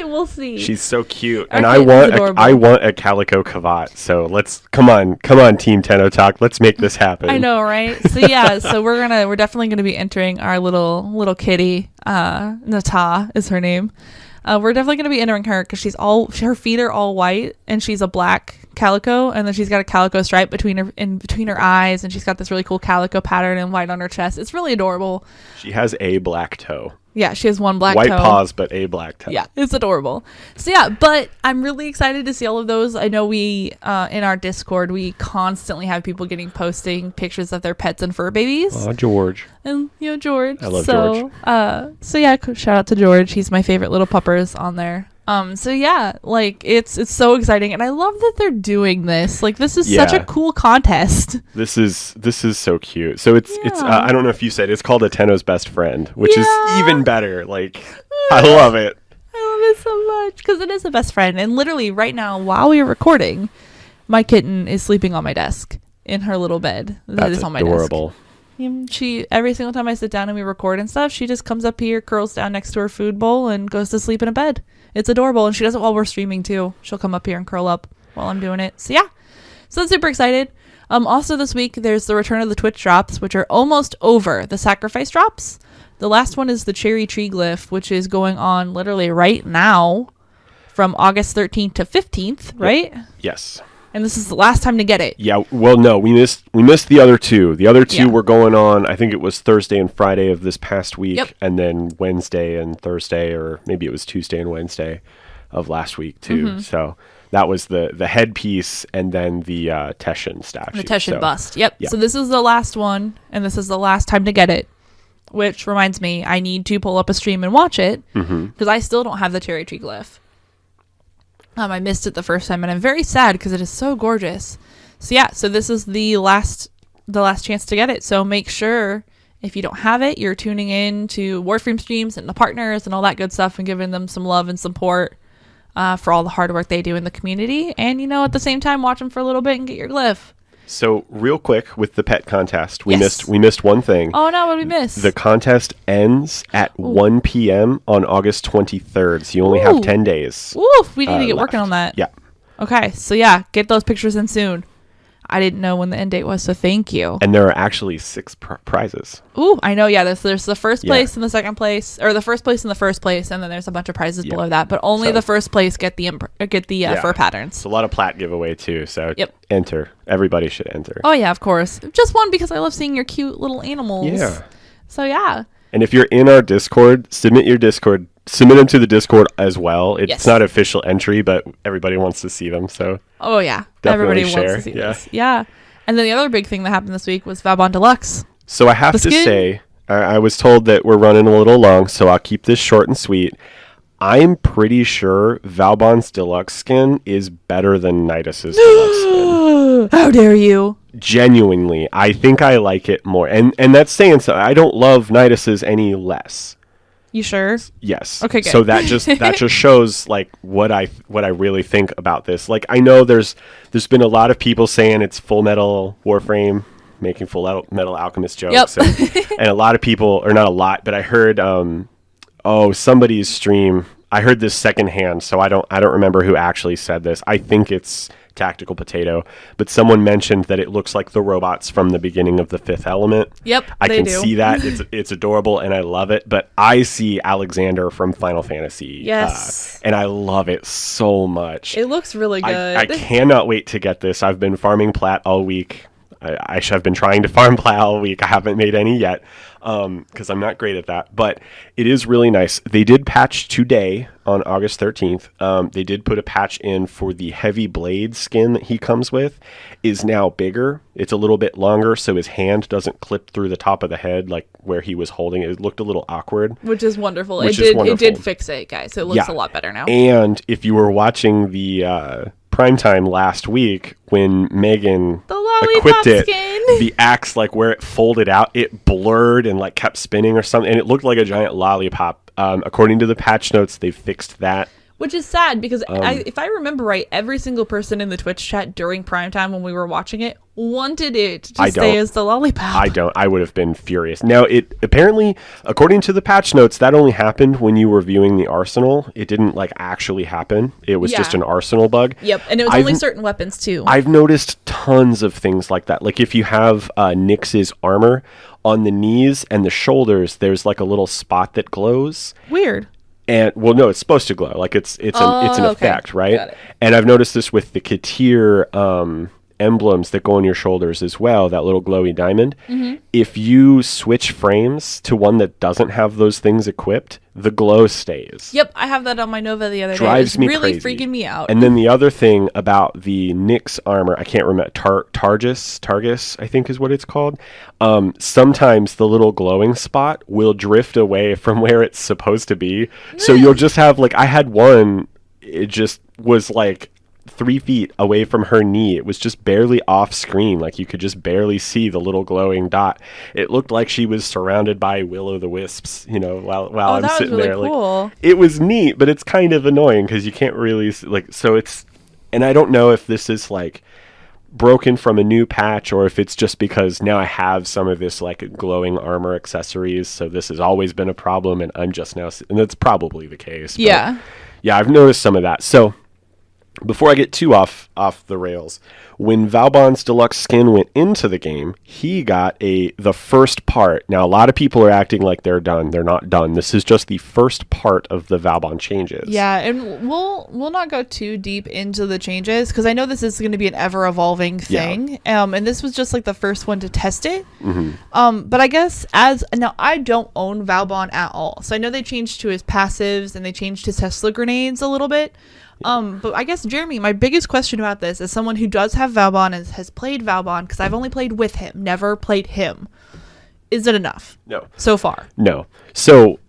We'll see. She's so cute, and I want a calico Kavat. So let's come on, Team TennoTalk, let's make this happen. I know, right? So yeah, so we're definitely going to be entering our little kitty. Nata is her name. We're definitely going to be entering her because her feet are all white and she's a black calico, and then she's got a calico stripe between her eyes, and she's got this really cool calico pattern and white on her chest. It's really adorable. She has a black toe. Yeah, she has one black white toe. White paws, but a black toe. Yeah, it's adorable. So yeah, but I'm really excited to see all of those. I know we, in our Discord, we constantly have people posting pictures of their pets and fur babies. Oh, George. And, George. I love George. So yeah, shout out to George. He's my favorite little puppers on there. So yeah, it's so exciting, and I love that they're doing this. This is such a cool contest. This is so cute. So it's I don't know if you said it's called a Tenno's Best Friend, which is even better. I love it. I love it so much because it is a best friend. And literally right now, while we are recording, my kitten is sleeping on my desk. in her little bed that is on my adorable. desk. She, every single time I sit down and we record and stuff, she just comes up here, curls down next to her food bowl, and goes to sleep in a bed. It's adorable. And she does it while we're streaming too. She'll come up here and curl up while I'm doing it. So yeah, so I'm super excited. Also this week there's the return of the Twitch drops, which are almost over. The sacrifice drops. The last one is the cherry tree glyph, which is going on literally right now from August 13th to 15th, right? Yes. And this is the last time to get it. Yeah, well, no, we missed the other two. The other two were going on, I think it was Thursday and Friday of this past week, and then Wednesday and Thursday, or maybe it was Tuesday and Wednesday of last week too. So that was the headpiece and then the Teshin statue. The Teshin bust, yep. So this is the last one, and this is the last time to get it. Which reminds me, I need to pull up a stream and watch it, because I still don't have the cherry tree glyph. I missed it the first time, and I'm very sad because it is so gorgeous. So yeah, so this is the last chance to get it. So make sure, if you don't have it, you're tuning in to Warframe streams and the partners and all that good stuff, and giving them some love and support for all the hard work they do in the community. And, at the same time, watch them for a little bit and get your glyph. So real quick with the pet contest, we missed one thing. Oh no, what did we miss? The contest ends at 1 p.m. on August 23rd, so you only have 10 days. Oof, we need to get working on that. Yeah. Okay, so yeah, get those pictures in soon. I didn't know when the end date was, so thank you. And there are actually 6 prizes. Ooh, I know. Yeah, there's the first place and the second place, or the first place and the first place, and then there's a bunch of prizes below that. But only the first place get the fur patterns. It's a lot of plat giveaway too. So enter. Everybody should enter. Oh yeah, of course. Just one, because I love seeing your cute little animals. Yeah. So yeah. And if you're in our Discord, submit them to the Discord as well. It's not official entry, but everybody wants to see them. So oh yeah, everybody wants to see this. Yeah. And then the other big thing that happened this week was Vauban Deluxe. So I have to say, I was told that we're running a little long, so I'll keep this short and sweet. I'm pretty sure Vauban's Deluxe skin is better than Nidus's Deluxe skin. How dare you? Genuinely, I think I like it more. And that's saying so. I don't love Nidus's any less. You sure? Yes. Okay, good. So that just shows like what I really think about this. Like, I know there's been a lot of people saying it's Full Metal Warframe, making Full Metal Alchemist jokes, and a lot of people, or not a lot, but I heard somebody's stream. I heard this secondhand, so I don't remember who actually said this. I think it's Tactical Potato, but someone mentioned that it looks like the robots from the beginning of the Fifth Element. Yep, I can see that. It's adorable and I love it, but I see Alexander from Final Fantasy. Yes. And I love it so much. It looks really good. I cannot wait to get this. I've been farming plat all week. I have been trying to farm plat all week. I haven't made any yet because I'm not great at that. But it is really nice. They did patch today on August 13th. They did put a patch in for the heavy blade skin that he comes with is now bigger. It's a little bit longer, so his hand doesn't clip through the top of the head like where he was holding it. It looked a little awkward. Which is wonderful. It did fix it, guys. So it looks a lot better now. And if you were watching the Primetime last week when Megan equipped it, the axe, like where it folded out, it blurred and like kept spinning or something, and it looked like a giant lollipop. According to the patch notes, they've fixed that. Which is sad because if I remember right, every single person in the Twitch chat during primetime when we were watching it wanted it to stay as the lollipop. I would have been furious. Now, it apparently, according to the patch notes, that only happened when you were viewing the arsenal. It didn't like actually happen. It was just an arsenal bug. Yep, and it was only certain weapons too. I've noticed tons of things like that. Like if you have Nyx's armor on the knees and the shoulders, there's like a little spot that glows. Weird. And well, no, it's supposed to glow. Like it's an effect, right? And I've noticed this with the Katir emblems that go on your shoulders as well. That little glowy diamond. Mm-hmm. If you switch frames to one that doesn't have those things equipped, the glow stays. Yep, I have that on my Nova the other day. Drives me really crazy. Freaking me out. And then the other thing about the Nyx armor, I can't remember, Targus, I think is what it's called. Sometimes the little glowing spot will drift away from where it's supposed to be. So you'll just have, like, I had one, it just was like 3 feet away from her knee. It was just barely off screen. Like you could just barely see the little glowing dot. It looked like she was surrounded by will-o'-the-wisps, while I'm sitting there. Cool. Like, it was neat, but it's kind of annoying because you can't really so it's, and I don't know if this is like broken from a new patch or if it's just because now I have some of this like glowing armor accessories, so this has always been a problem and I'm just now, and that's probably the case. Yeah. Yeah, I've noticed some of that. So before I get too off the rails, when Valbon's deluxe skin went into the game, he got the first part. Now, a lot of people are acting like they're done. They're not done. This is just the first part of the Valbon changes. Yeah, and we'll not go too deep into the changes because I know this is going to be an ever-evolving thing. Yeah. And this was just like the first one to test it. Mm-hmm. But I guess now I don't own Valbon at all, so I know they changed to his passives and they changed his Tesla grenades a little bit. But I guess, Jeremy, my biggest question about this, as someone who does have Valbon and has played Valbon, because I've only played with him, never played him, is it enough? No. So far? No. So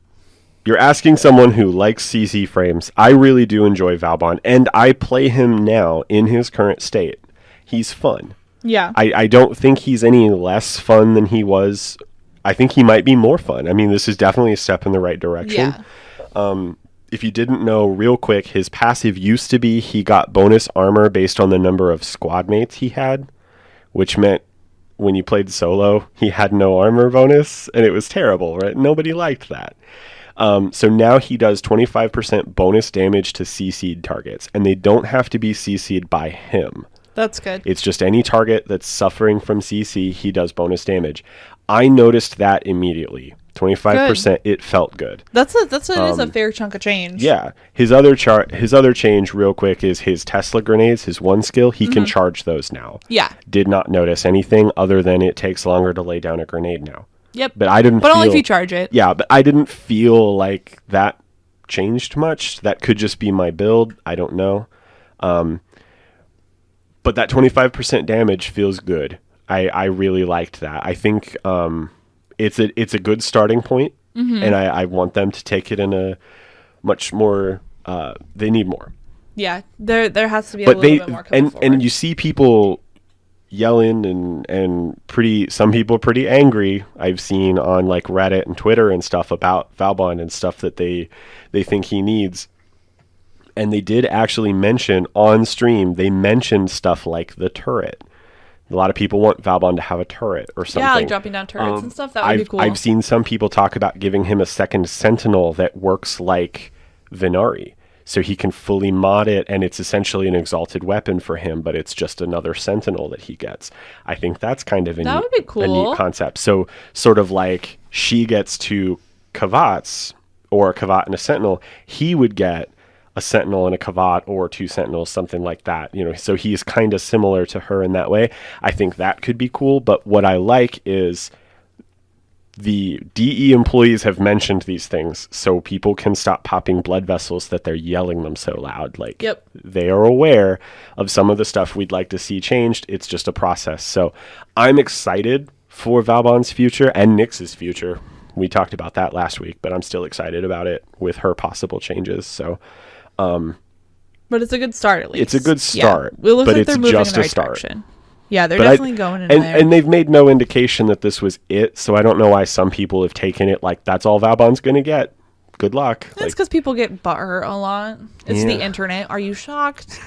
you're asking someone who likes CC frames. I really do enjoy Valbon, and I play him now in his current state. He's fun. Yeah. I don't think he's any less fun than he was. I think he might be more fun. I mean, this is definitely a step in the right direction. Yeah. If you didn't know, real quick, his passive used to be he got bonus armor based on the number of squad mates he had, which meant when you played solo, he had no armor bonus, and it was terrible, right? Nobody liked that. So now he does 25% bonus damage to CC'd targets, and they don't have to be CC'd by him. That's good. It's just any target that's suffering from CC, he does bonus damage. I noticed that immediately. 25%, good. It felt good. It is a fair chunk of change. Yeah. His other change real quick is his Tesla grenades, his one skill, he can charge those now. Yeah. Did not notice anything other than it takes longer to lay down a grenade now. Yep. But only if you charge it. Yeah, but I didn't feel like that changed much. That could just be my build. I don't know. But that 25% damage feels good. I really liked that. I think it's a good starting point, and I want them to take it in a much more. They need more. Yeah, there has to be a little bit more coming forward. And you see people yelling and some people pretty angry. I've seen on like Reddit and Twitter and stuff about Valbon and stuff that they think he needs. And they did actually mention on stream. They mentioned stuff like the turret. A lot of people want Valbon to have a turret or something. Yeah, like dropping down turrets and stuff. That would be cool. I've seen some people talk about giving him a second Sentinel that works like Venari. So he can fully mod it, and it's essentially an exalted weapon for him, but it's just another Sentinel that he gets. I think that's kind of a neat concept. So sort of like she gets two Kavats, or a Kavat and a Sentinel, he would get a Sentinel and a Kavat, or two Sentinels, something like that. So he's kind of similar to her in that way. I think that could be cool, but what I like is the DE employees have mentioned these things so people can stop popping blood vessels that they're yelling them so loud. Like, yep. They are aware of some of the stuff we'd like to see changed. It's just a process. So I'm excited for Valbon's future and Nyx's future. We talked about that last week, but I'm still excited about it with her possible changes. So, but it's a good start, at least. It's a good start, yeah. It looks but like it's they're moving just in the right a start. Direction. Yeah, they're definitely going in there. And they've made no indication that this was it, so I don't know why some people have taken it like that's all Valbon's going to get. Good luck. It's because people get butthurt a lot. It's the internet. Are you shocked?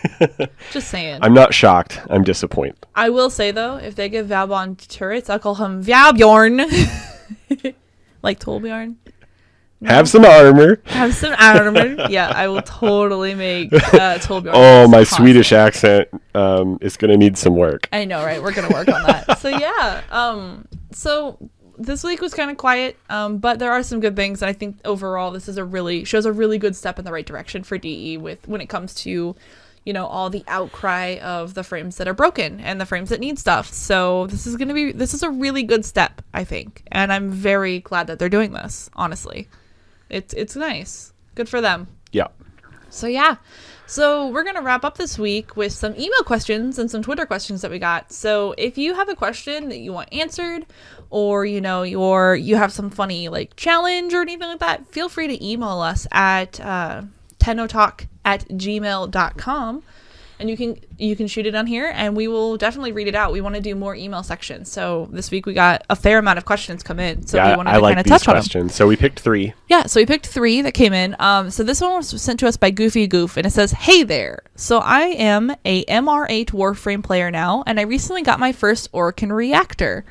Just saying. I'm not shocked. I'm disappointed. I will say, though, if they give Valbon turrets, I'll call him Valbjorn. Like Torbjorn. No. Have some armor. Have some armor. Yeah, I will totally make Torbjorn. Oh, my Swedish accent is going to need some work. I know, right? We're going to work on that. So, yeah. So this week was kind of quiet, but there are some good things. And I think overall this is shows a really good step in the right direction for DE when it comes to, all the outcry of the frames that are broken and the frames that need stuff. So this is a really good step, I think. And I'm very glad that they're doing this, honestly. It's nice. Good for them. Yeah. So yeah. So we're going to wrap up this week with some email questions and some Twitter questions that we got. So if you have a question that you want answered, or you have some funny like challenge or anything like that, feel free to email us at TennoTalk@gmail.com. and you can shoot it on here, and we will definitely read it out. We want to do more email sections. So this week we got a fair amount of questions come in. So we wanted to kind of touch on them. So we picked 3. Yeah, so we picked 3 that came in. So this one was sent to us by Goofy Goof, and it says, "Hey there. So I am a MR8 Warframe player now, and I recently got my first Orokin reactor.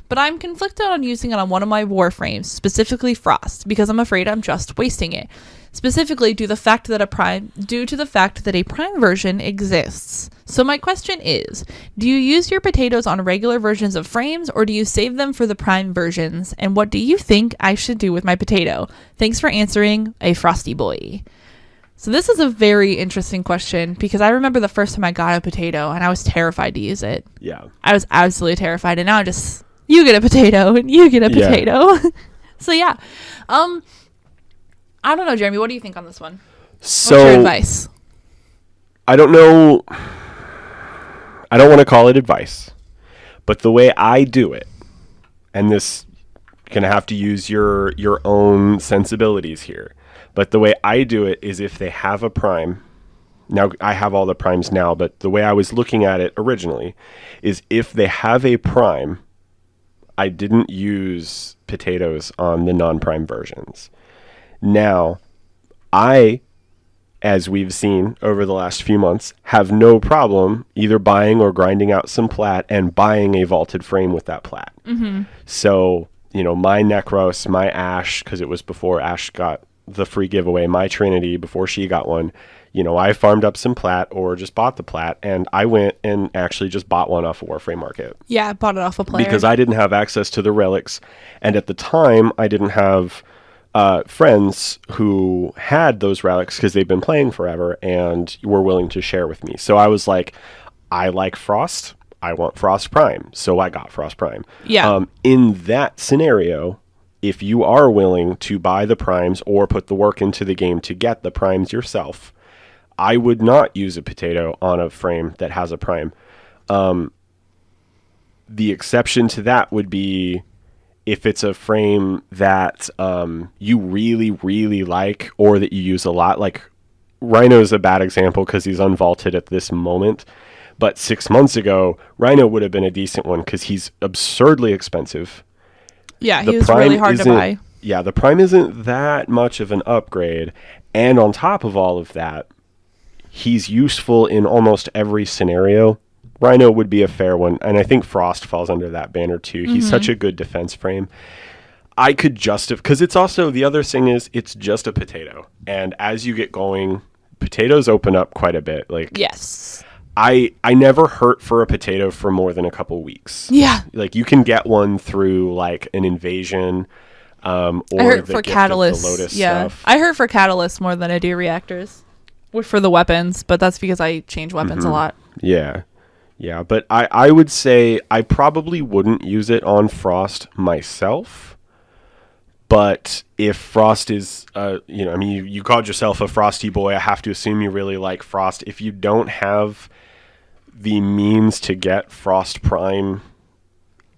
But I'm conflicted on using it on one of my Warframes, specifically Frost, because I'm afraid I'm just wasting it. Specifically due to the fact that a Prime version exists. So my question is, do you use your potatoes on regular versions of frames, or do you save them for the Prime versions? And what do you think I should do with my potato? Thanks for answering, a Frosty Boy." So this is a very interesting question, because I remember the first time I got a potato and I was terrified to use it. Yeah. I was absolutely terrified, and now you get a potato and you get a potato. So yeah. I don't know, Jeremy, what do you think on this one? So, what's your advice? I don't know. I don't want to call it advice, but the way I do it, and this, you're going to have to use your own sensibilities here, but the way I do it is if they have a Prime. Now, I have all the Primes now, but the way I was looking at it originally is if they have a Prime, I didn't use potatoes on the non-Prime versions. Now, I, as we've seen over the last few months, have no problem either buying or grinding out some plat and buying a vaulted frame with that plat. Mm-hmm. So, my Necros, my Ash, because it was before Ash got the free giveaway, my Trinity, before she got one, I farmed up some plat or just bought the plat, and I went and actually just bought one off a Warframe market. Yeah, I bought it off a player. Because I didn't have access to the relics, and at the time, I didn't have friends who had those relics because they've been playing forever and were willing to share with me. So I was like, I like Frost. I want Frost Prime. So I got Frost Prime. Yeah. In that scenario, if you are willing to buy the Primes or put the work into the game to get the Primes yourself, I would not use a potato on a frame that has a Prime. The exception to that would be if it's a frame that you really, really like or that you use a lot. Like Rhino is a bad example because he's unvaulted at this moment. But 6 months ago, Rhino would have been a decent one because he's absurdly expensive. Yeah, he was really hard to buy. Yeah, the Prime isn't that much of an upgrade. And on top of all of that, he's useful in almost every scenario. Rhino would be a fair one, and I think Frost falls under that banner too. He's such a good defense frame. I could justify, because it's also, the other thing is, it's just a potato. And as you get going, potatoes open up quite a bit. Like, yes. I never hurt for a potato for more than a couple weeks. Yeah. Like, you can get one through, like, an invasion, or I hurt the for gift catalysts. of the Lotus stuff. I hurt for catalysts more than I do reactors. For the weapons, but that's because I change weapons a lot. Yeah. Yeah, but I would say I probably wouldn't use it on Frost myself. But if Frost is, you called yourself a Frosty Boy. I have to assume you really like Frost. If you don't have the means to get Frost Prime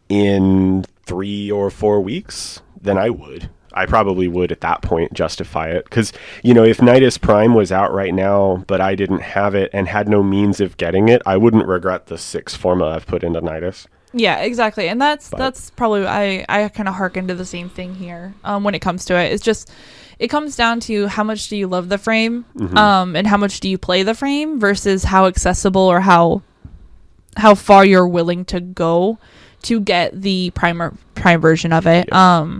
in 3 or 4 weeks, then I would. I probably would at that point justify it. Because, if Nidus Prime was out right now, but I didn't have it and had no means of getting it, I wouldn't regret the 6 formula I've put into Nidus. Yeah, exactly. And that's probably, I kind of hearken to the same thing here when it comes to it. It's just, it comes down to how much do you love the frame and how much do you play the frame versus how accessible or how far you're willing to go to get the prime version of it. Yeah.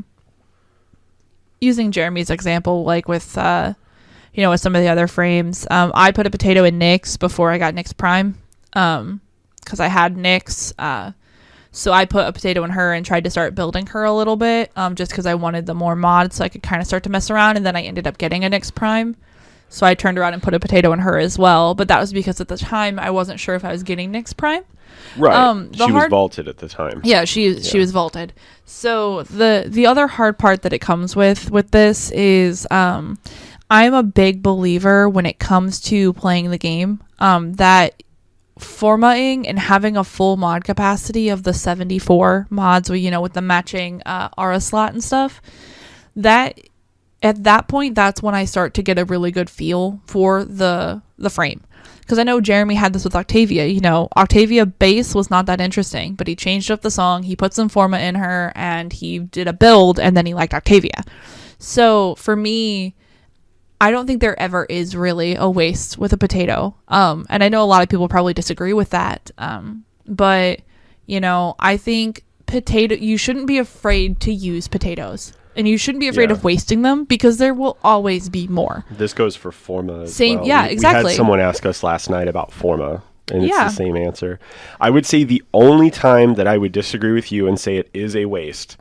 Using Jeremy's example, like with, with some of the other frames, I put a potato in Nyx before I got Nyx Prime, because I had Nyx, so I put a potato in her and tried to start building her a little bit, just because I wanted the more mods so I could kind of start to mess around, and then I ended up getting a Nyx Prime, so I turned around and put a potato in her as well, but that was because at the time I wasn't sure if I was getting Nyx Prime. Right. She was vaulted at the time. Yeah, she was vaulted. So the other hard part that it comes with this is I'm a big believer when it comes to playing the game that formatting and having a full mod capacity of the 74 mods with the matching aura slot and stuff, that at that point, that's when I start to get a really good feel for the frame. Because I know Jeremy had this with Octavia. You know, Octavia base was not that interesting, but he changed up the song. He put some Forma in her, and he did a build, and then he liked Octavia. So for me, I don't think there ever is really a waste with a potato. And I know a lot of people probably disagree with that. But, you know, I think you shouldn't be afraid to use potatoes. And you shouldn't be afraid of wasting them because there will always be more. This goes for Forma as same, well. Yeah, exactly. We had someone ask us last night about Forma, and it's the same answer. I would say the only time that I would disagree with you and say it is a waste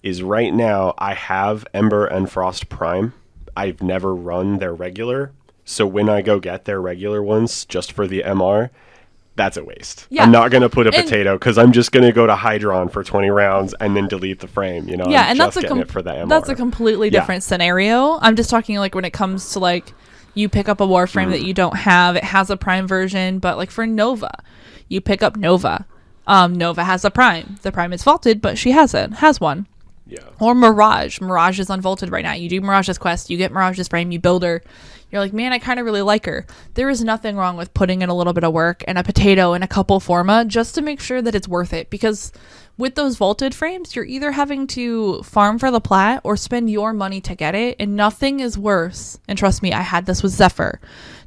is right now I have Ember and Frost Prime. I've never run their regular. So when I go get their regular ones just for the MR, that's a waste. Yeah. I'm not going to put a potato because I'm just going to go to Hydron for 20 rounds and then delete the frame. You know, yeah, I'm and just getting it for the MR. That's a completely different scenario. I'm just talking like when it comes to like you pick up a Warframe that you don't have. It has a Prime version, but like for Nova, you pick up Nova. Nova has a Prime. The Prime is vaulted, but she has one. Yeah. Or Mirage. Mirage is unvaulted right now. You do Mirage's quest, you get Mirage's frame, you build her. You're like, man, I kind of really like her. There is nothing wrong with putting in a little bit of work and a potato and a couple Forma just to make sure that it's worth it. Because with those vaulted frames, you're either having to farm for the plat or spend your money to get it. And nothing is worse. And trust me, I had this with Zephyr.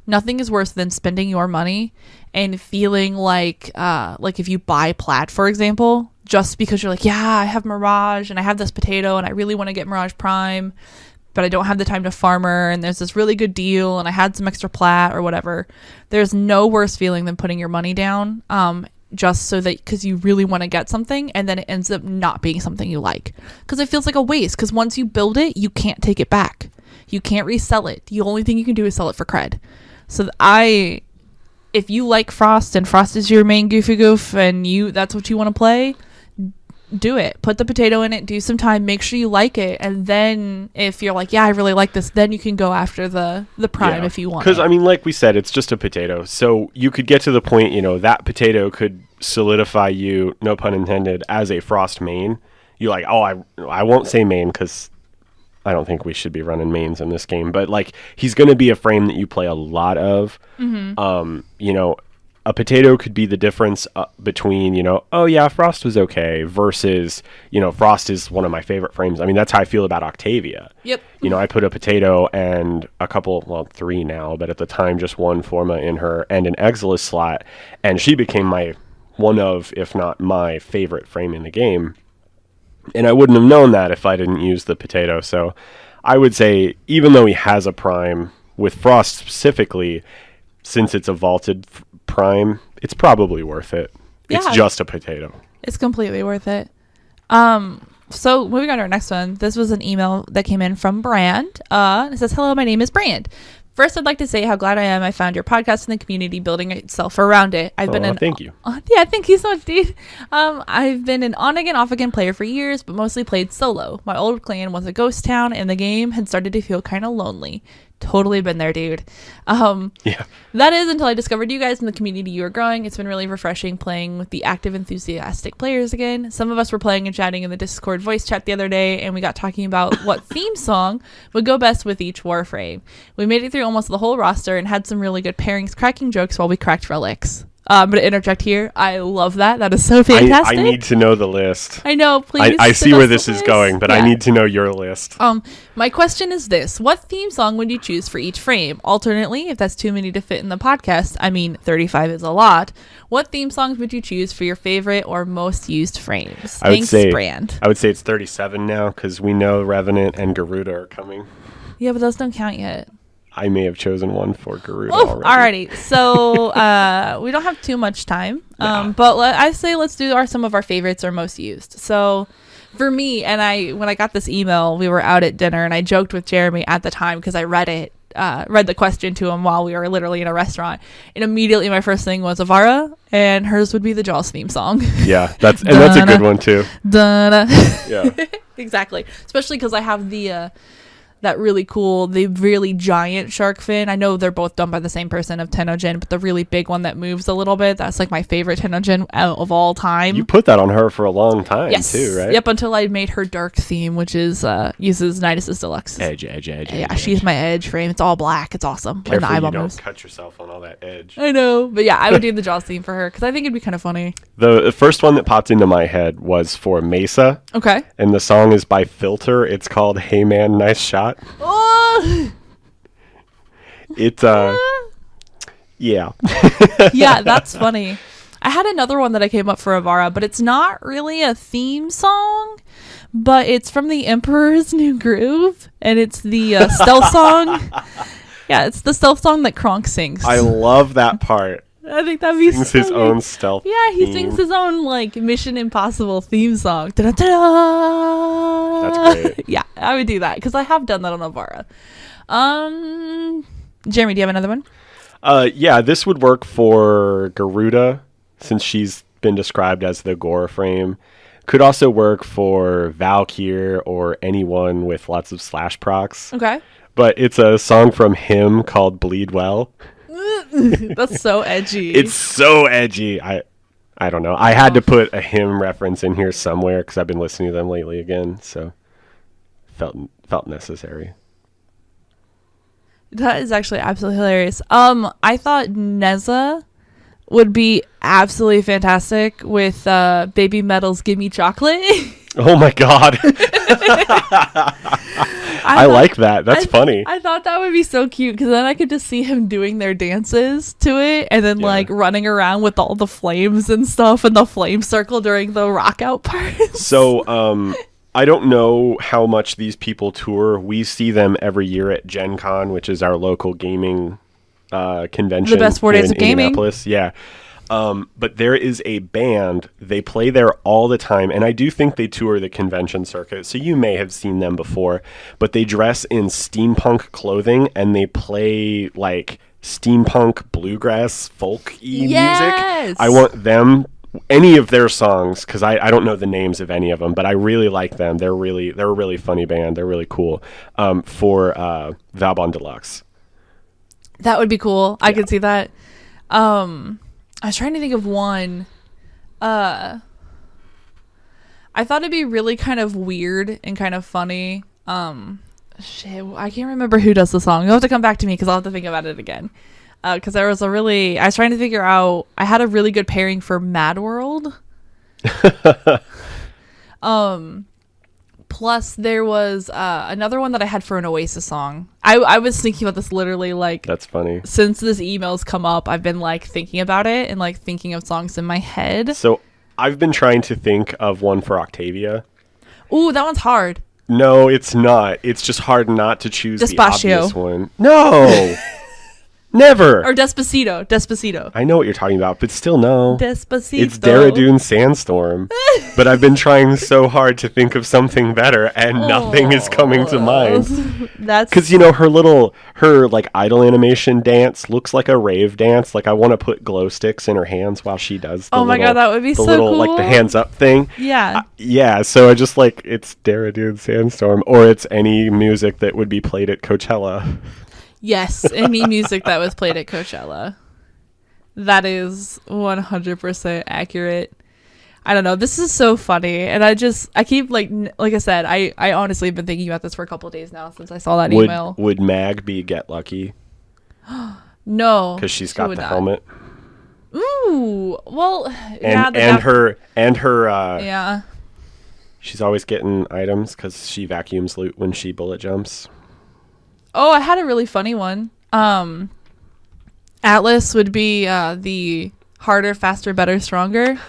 Nothing is worse than spending your money and feeling like if you buy plat, for example, just because you're like, yeah, I have Mirage and I have this potato and I really want to get Mirage Prime, but I don't have the time to farm her, and there's this really good deal and I had some extra plat or whatever. There's no worse feeling than putting your money down just so that because you really want to get something and then it ends up not being something you like, because it feels like a waste. Because once you build it, you can't take it back. You can't resell it. The only thing you can do is sell it for cred. So if you like Frost and Frost is your main goofy goof and that's what you want to play, do it. Put the potato in it, do some time, make sure you like it, and then if you're like, yeah, I really like this, then you can go after the Prime if you want. Because I mean, like we said, it's just a potato, so you could get to the point, you know, that potato could solidify you, no pun intended, as a Frost main. You're like, oh, I won't say main because I don't think we should be running mains in this game, but like he's going to be a frame that you play a lot of. Mm-hmm. You know, a potato could be the difference between, you know, oh yeah, Frost was okay versus, you know, Frost is one of my favorite frames. I mean, that's how I feel about Octavia. Yep. You know, I put a potato and a couple, well, 3 now, but at the time just 1 Forma in her and an Exilus slot, and she became one of, if not my favorite frame in the game. And I wouldn't have known that if I didn't use the potato. So I would say, even though he has a Prime, with Frost specifically, since it's a vaulted Prime, it's probably worth it. Yeah. It's just a potato. It's completely worth it. So moving on to our next one. This was an email that came in from Brand. It says, hello, my name is Brand. First, I'd like to say how glad I am I found your podcast and the community building itself around it. Thank you. Yeah, thank you so much, dude. I've been an on-again, off-again player for years, but mostly played solo. My old clan was a ghost town, and the game had started to feel kind of lonely. Totally been there, dude. Yeah. That is until I discovered you guys in the community you are growing. It's been really refreshing playing with the active, enthusiastic players again. Some of us were playing and chatting in the Discord voice chat the other day, and we got talking about what theme song would go best with each Warframe. We made it through almost the whole roster and had some really good pairings, cracking jokes while we cracked relics. I'm going to interject here. I love that. That is so fantastic. I need to know the list. I know, please. I see where this is going, but yeah. I need to know your list. My question is this. What theme song would you choose for each frame? Alternately, if that's too many to fit in the podcast, I mean, 35 is a lot. What theme songs would you choose for your favorite or most used frames? Thanks, Brand. I would say it's 37 now because we know Revenant and Garuda are coming. Yeah, but those don't count yet. I may have chosen one for Garuda already. Alrighty, so we don't have too much time, but I say let's do some of our favorites or most used. So for me, and when I got this email, we were out at dinner, and I joked with Jeremy at the time because I read the question to him while we were literally in a restaurant, and immediately my first thing was Avara, and hers would be the Jaws theme song. Yeah, that's a good one too. Yeah, exactly. Especially because I have the that really cool, the really giant shark fin. I know they're both done by the same person of TennoJin, but the really big one that moves a little bit, that's like my favorite TennoJin of all time. You put that on her for a long time too, right? Yep, until I made her dark theme, which is uses Nidus's Deluxe. Edge. Yeah, she's my edge frame. It's all black. It's awesome. Careful you don't cut yourself on all that edge. I know, but yeah, I would do the Jaws theme for her because I think it'd be kind of funny. The first one that popped into my head was for Mesa. Okay. And the song is by Filter. It's called Hey Man, Nice Shot. Oh! It, yeah. Yeah, that's funny. I had another one that I came up for Avara, but it's not really a theme song, but it's from the Emperor's New Groove, and it's the stealth song. Yeah, it's the stealth song that Kronk sings. I love that part. I think that'd be sings his own stealth. Yeah, he sings his own like Mission Impossible theme song. Da-da-da-da! That's great. Yeah, I would do that because I have done that on Avara. Jeremy, do you have another one? Yeah, this would work for Garuda since she's been described as the gore frame. Could also work for Valkyr or anyone with lots of slash procs. Okay. But it's a song from him called Bleed Well. That's so edgy. It's so edgy. I don't know. I had to put a him reference in here somewhere because I've been listening to them lately again, so felt necessary. That is actually absolutely hilarious. I thought Neza would be absolutely fantastic with Baby Metal's Gimme Chocolate. Oh my god. I like that. That's funny. I thought that would be so cute because then I could just see him doing their dances to it and then like running around with all the flames and stuff and the flame circle during the rock out parts. So, I don't know how much these people tour. We see them every year at Gen Con, which is our local gaming convention. The best 4 days of gaming. Yeah. But there is a band, they play there all the time, and I do think they tour the convention circuit, so you may have seen them before, but they dress in steampunk clothing, and they play, like, steampunk bluegrass folk-y music. I want them, any of their songs, because I don't know the names of any of them, but I really like them. They're a really funny band. They're really cool, for Valbon Deluxe. That would be cool. I could see that. I was trying to think of one. I thought it'd be really kind of weird and kind of funny. Shit, I can't remember who does the song. You'll have to come back to me because I'll have to think about it again. Because I was trying to figure out, I had a really good pairing for Mad World. Plus there was another one that I had for an Oasis song. I was thinking about this literally like, that's funny. Since this email's come up, I've been like thinking about it and like thinking of songs in my head. So I've been trying to think of one for Octavia. Ooh, that one's hard. No, it's not. It's just hard not to choose the obvious one. No. Never. Or Despacito. I know what you're talking about, but still no. Despacito. It's Daradoon Sandstorm. But I've been trying so hard to think of something better, and nothing is coming to mind. That's because her like idol animation dance looks like a rave dance. Like I want to put glow sticks in her hands while she does. Oh my god, that would be so cool. Like the hands up thing. Yeah. Yeah. So I just like it's Daradoon Sandstorm, or it's any music that would be played at Coachella. Yes, any music that was played at Coachella. That is 100% accurate. I don't know. This is so funny. And I keep like I said, I honestly have been thinking about this for a couple of days now since I saw that email. Would Mag be Get Lucky? No. Because she's got the helmet. Ooh. Well, and her yeah. She's always getting items because she vacuums loot when she bullet jumps. Oh, I had a really funny one. Atlas would be the harder, faster, better, stronger.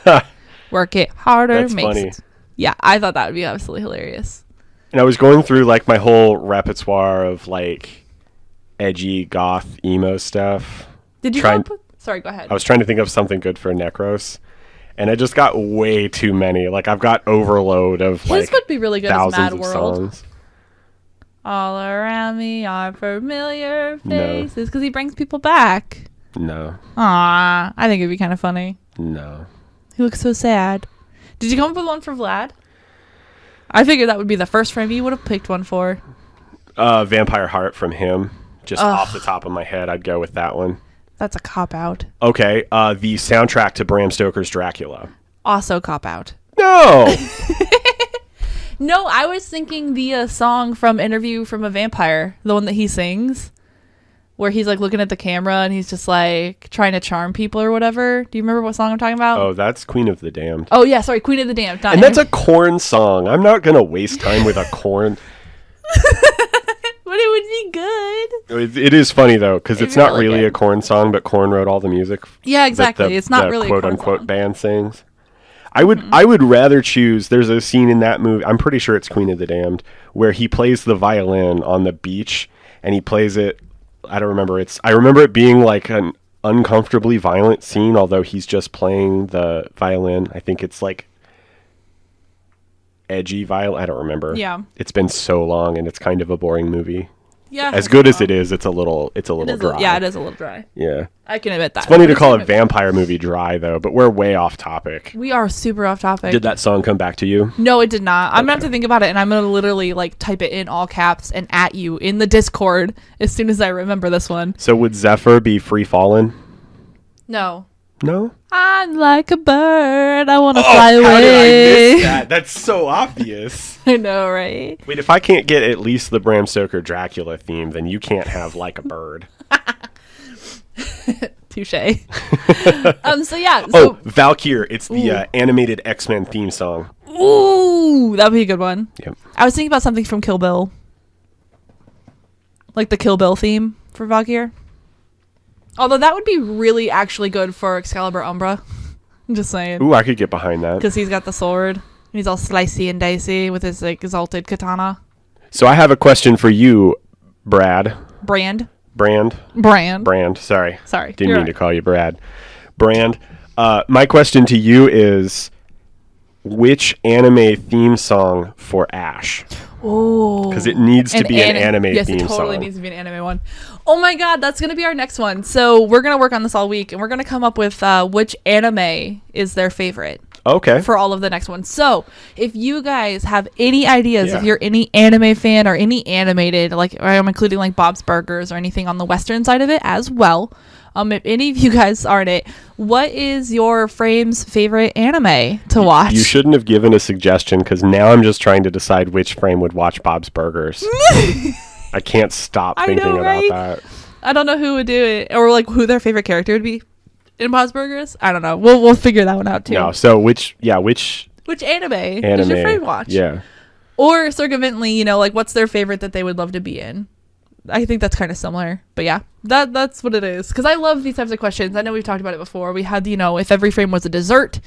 Work it harder, That's funny. it. Yeah, I thought that would be absolutely hilarious. And I was going through like my whole repertoire of like edgy goth emo stuff. Did you sorry, go ahead. I was trying to think of something good for Necros, and I just got way too many. Like I've got overload of his would be really good as Mad World. Songs. All around me are familiar faces because he brings people back. No. Aw, I think it'd be kind of funny. No. He looks so sad. Did you come up with one for Vlad? I figured that would be the first frame you would have picked one for. Vampire Heart from him. Just off the top of my head, I'd go with that one. That's a cop-out. Okay, the soundtrack to Bram Stoker's Dracula. Also cop-out. No! No, I was thinking the song from Interview from a Vampire, the one that he sings, where he's like looking at the camera and he's just like trying to charm people or whatever. Do you remember what song I'm talking about? Oh, that's Queen of the Damned. Oh, yeah, sorry, Queen of the Damned. And that's a Korn song. I'm not going to waste time with a Korn. But it would be good. It is funny, though, because it's not really good. a Korn song, but Korn wrote all the music. Yeah, exactly. It's not the really a quote-unquote song. band sings. I would rather choose, there's a scene in that movie, I'm pretty sure it's Queen of the Damned, where he plays the violin on the beach, and he plays it, I don't remember, I remember it being like an uncomfortably violent scene, although he's just playing the violin. I think it's like edgy violin, I don't remember. Yeah. It's been so long, and it's kind of a boring movie. Yeah. As good as it is, it's a little dry. Yeah, it is a little dry. Yeah. I can admit that. It's funny to call a vampire movie dry, though, but we're way off topic. We are super off topic. Did that song come back to you? No, it did not. I'm going to have to think about it, and I'm going to literally like type it in all caps and at you in the Discord as soon as I remember this one. So would Zephyr be Free Fallin'? No. No? I'm like a bird. I want to fly away. How did I miss that? That's so obvious. I know, right? Wait, if I can't get at least the Bram Stoker Dracula theme, then you can't have Like a Bird. Touche. So yeah. So, Valkyr. It's the animated X-Men theme song. Ooh, that'd be a good one. Yep. I was thinking about something from Kill Bill. Like the Kill Bill theme for Valkyr. Although that would be really actually good for Excalibur Umbra. I'm just saying. Ooh, I could get behind that. Because he's got the sword. And he's all slicey and dicey with his like exalted katana. So I have a question for you, Brand. Brand. Sorry. Didn't You're mean to call you Brad. Brand. My question to you is, which anime theme song for Ash? Oh. Because it needs to be an anime theme song. Yes, it totally needs to be an anime one. Oh my god, that's going to be our next one. So we're going to work on this all week, and we're going to come up with which anime is their favorite. Okay. For all of the next ones. So if you guys have any ideas, if you're any anime fan or any animated, like I'm including like Bob's Burgers or anything on the Western side of it as well. If any of you guys aren't it, what is your Frame's favorite anime to watch? You shouldn't have given a suggestion, because now I'm just trying to decide which Frame would watch Bob's Burgers. I can't stop thinking about that. I don't know who would do it, or like who their favorite character would be in Bob's Burgers. I don't know. We'll figure that one out too. No, so which anime does your friend watch? Yeah. Or circumvently, like what's their favorite that they would love to be in? I think that's kind of similar, but yeah, that's what it is. Because I love these types of questions. I know we've talked about it before. We had, if every frame was a dessert,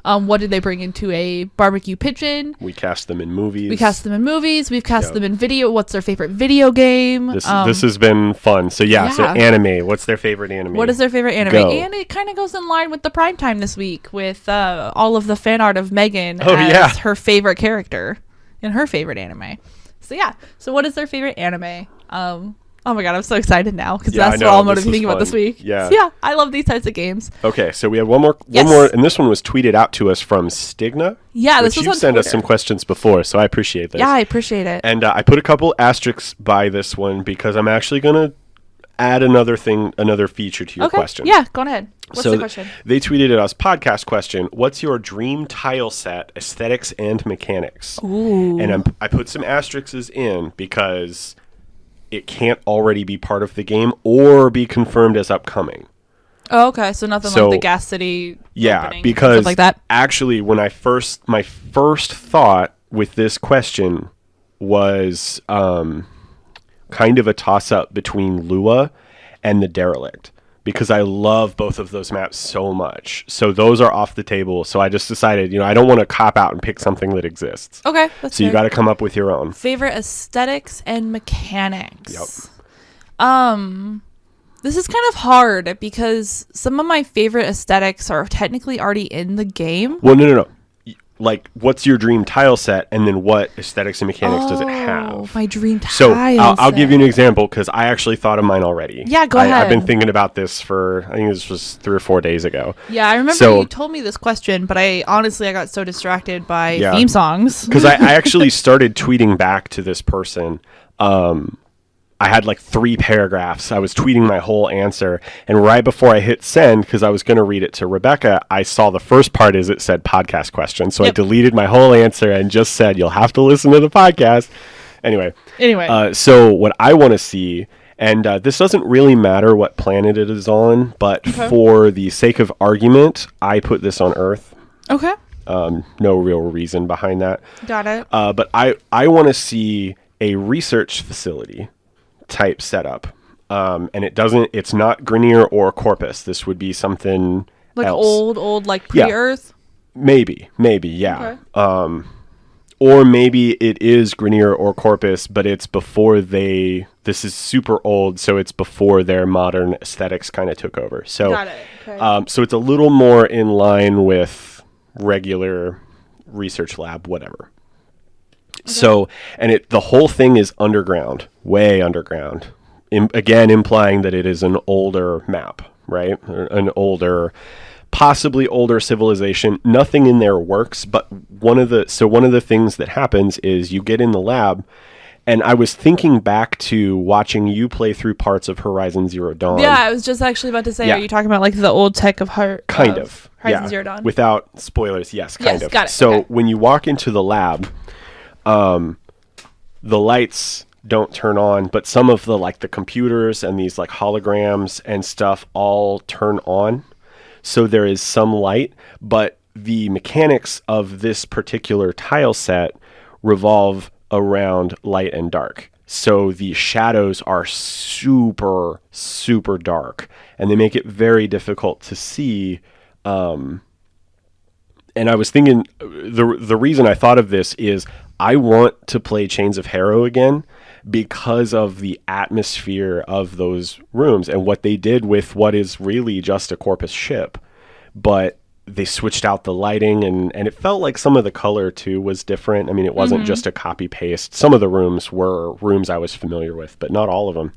what did they bring into a barbecue pitch-in? We cast them in movies. We've cast them in video. What's their favorite video game? This has been fun. So so anime. What's their favorite anime? What is their favorite anime? Go. And it kind of goes in line with the prime time this week with all of the fan art of Megan as her favorite character in her favorite anime. So what is their favorite anime? Oh my god, I'm so excited now because that's what I'm thinking about this week. Yeah. So I love these types of games. Okay, so we have one more, and this one was tweeted out to us from Stigna. Yeah, this was on you've sent Twitter. us some questions before, so I appreciate this. Yeah, I appreciate it. And I put a couple asterisks by this one because I'm actually going to add another feature to your question. Yeah, go ahead. What's the question? They tweeted at us, podcast question, what's your dream tile set, aesthetics and mechanics? Ooh. And I put some asterisks in because it can't already be part of the game or be confirmed as upcoming. Oh, okay. So nothing like the Gas City opening, because stuff like that. Actually, when my first thought with this question was kind of a toss-up between Lua and the Derelict, because I love both of those maps so much. So those are off the table. So I just decided, I don't want to cop out and pick something that exists. Okay, that's so you got to come up with your own. Favorite aesthetics and mechanics. Yep. This is kind of hard because some of my favorite aesthetics are technically already in the game. Well, no. Like, what's your dream tile set, and then what aesthetics and mechanics does it have? My dream tile So I'll set. give you an example because I actually thought of mine already. Yeah, go ahead. I've been thinking about this I think this was 3 or 4 days ago. Yeah, I remember you told me this question, but I got so distracted by theme songs. Because I actually started tweeting back to this person I had like 3 paragraphs. I was tweeting my whole answer. And right before I hit send, because I was going to read it to Rebecca, I saw the first part is it said podcast question. So I deleted my whole answer and just said, you'll have to listen to the podcast. Anyway. So what I want to see, and this doesn't really matter what planet it is on, but for the sake of argument, I put this on Earth. Okay. No real reason behind that. Got it. But I want to see a research facility type setup. And it's not Grenier or Corpus. This would be something like else. old, like pre-Earth? Maybe, yeah. Okay. Or maybe it is Grenier or Corpus, but it's before this is super old, so it's before their modern aesthetics kind of took over. So, got it. Okay. So it's a little more in line with regular research lab, whatever. Okay. So, and the whole thing is underground, way underground. Again, implying that it is an older map, right? An older, possibly older civilization. Nothing in there works, but one of the things that happens is you get in the lab, and I was thinking back to watching you play through parts of Horizon Zero Dawn. Yeah, I was just actually about to say, are you talking about like the old tech of Horizon Zero Dawn? Without spoilers, yes, kind of. Got it. So when you walk into the lab, the lights don't turn on, but some of the computers and these like holograms and stuff all turn on. So there is some light, but the mechanics of this particular tile set revolve around light and dark. So the shadows are super, super dark, and they make it very difficult to see. And I was thinking, the reason I thought of this is I want to play Chains of Harrow again because of the atmosphere of those rooms and what they did with what is really just a Corpus ship. But they switched out the lighting, and it felt like some of the color too was different. I mean, it wasn't just a copy paste. Some of the rooms were rooms I was familiar with, but not all of them.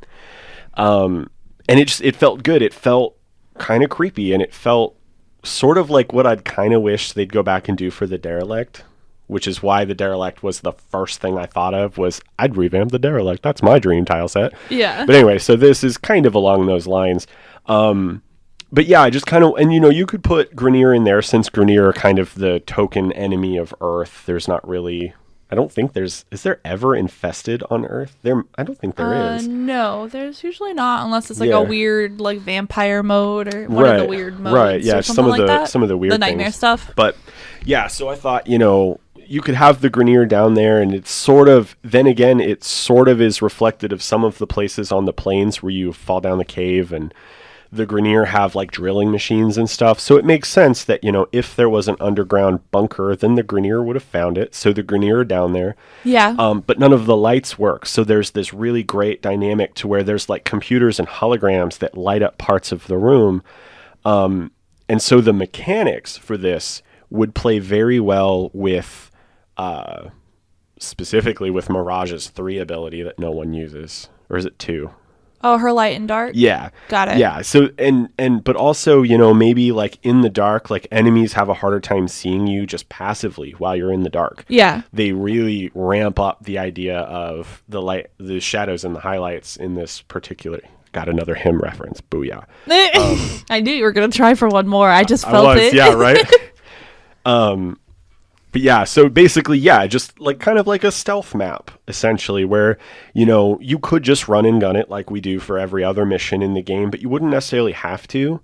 And it felt good. It felt kind of creepy, and it felt sort of like what I'd kind of wish they'd go back and do for the Derelict, which is why the Derelict was the first thing I thought of. Was I'd revamp the Derelict. That's my dream tile set. Yeah. But anyway, so this is kind of along those lines. But yeah, I just kind of, and you could put Grenier in there since Grenier are kind of the token enemy of Earth. There's not really, I don't think is there ever infested on Earth? I don't think there is. No, there's usually not, unless it's like a weird like vampire mode or one of the weird modes. Right, yeah, some of the weird the nightmare things. Stuff. But yeah, so I thought, you could have the Grenier down there, and it's sort of, then again, it sort of is reflected of some of the places on the plains where you fall down the cave, and the Grenier have like drilling machines and stuff. So it makes sense that, if there was an underground bunker, then the Grenier would have found it. So the Grenier are down there. Yeah. But none of the lights work. So there's this really great dynamic to where there's like computers and holograms that light up parts of the room. And so the mechanics for this would play very well with, specifically with Mirage's 3 ability that no one uses. Or is it 2? Oh, her light and dark? Yeah. Got it. Yeah. So, but also, maybe like in the dark, like enemies have a harder time seeing you just passively while you're in the dark. Yeah. They really ramp up the idea of the light, the shadows and the highlights in this particular. Got another him reference. Booyah. I knew you were going to try for one more. I just felt it. Yeah, right? But yeah, so basically, just like kind of like a stealth map, essentially, where, you could just run and gun it like we do for every other mission in the game, but you wouldn't necessarily have to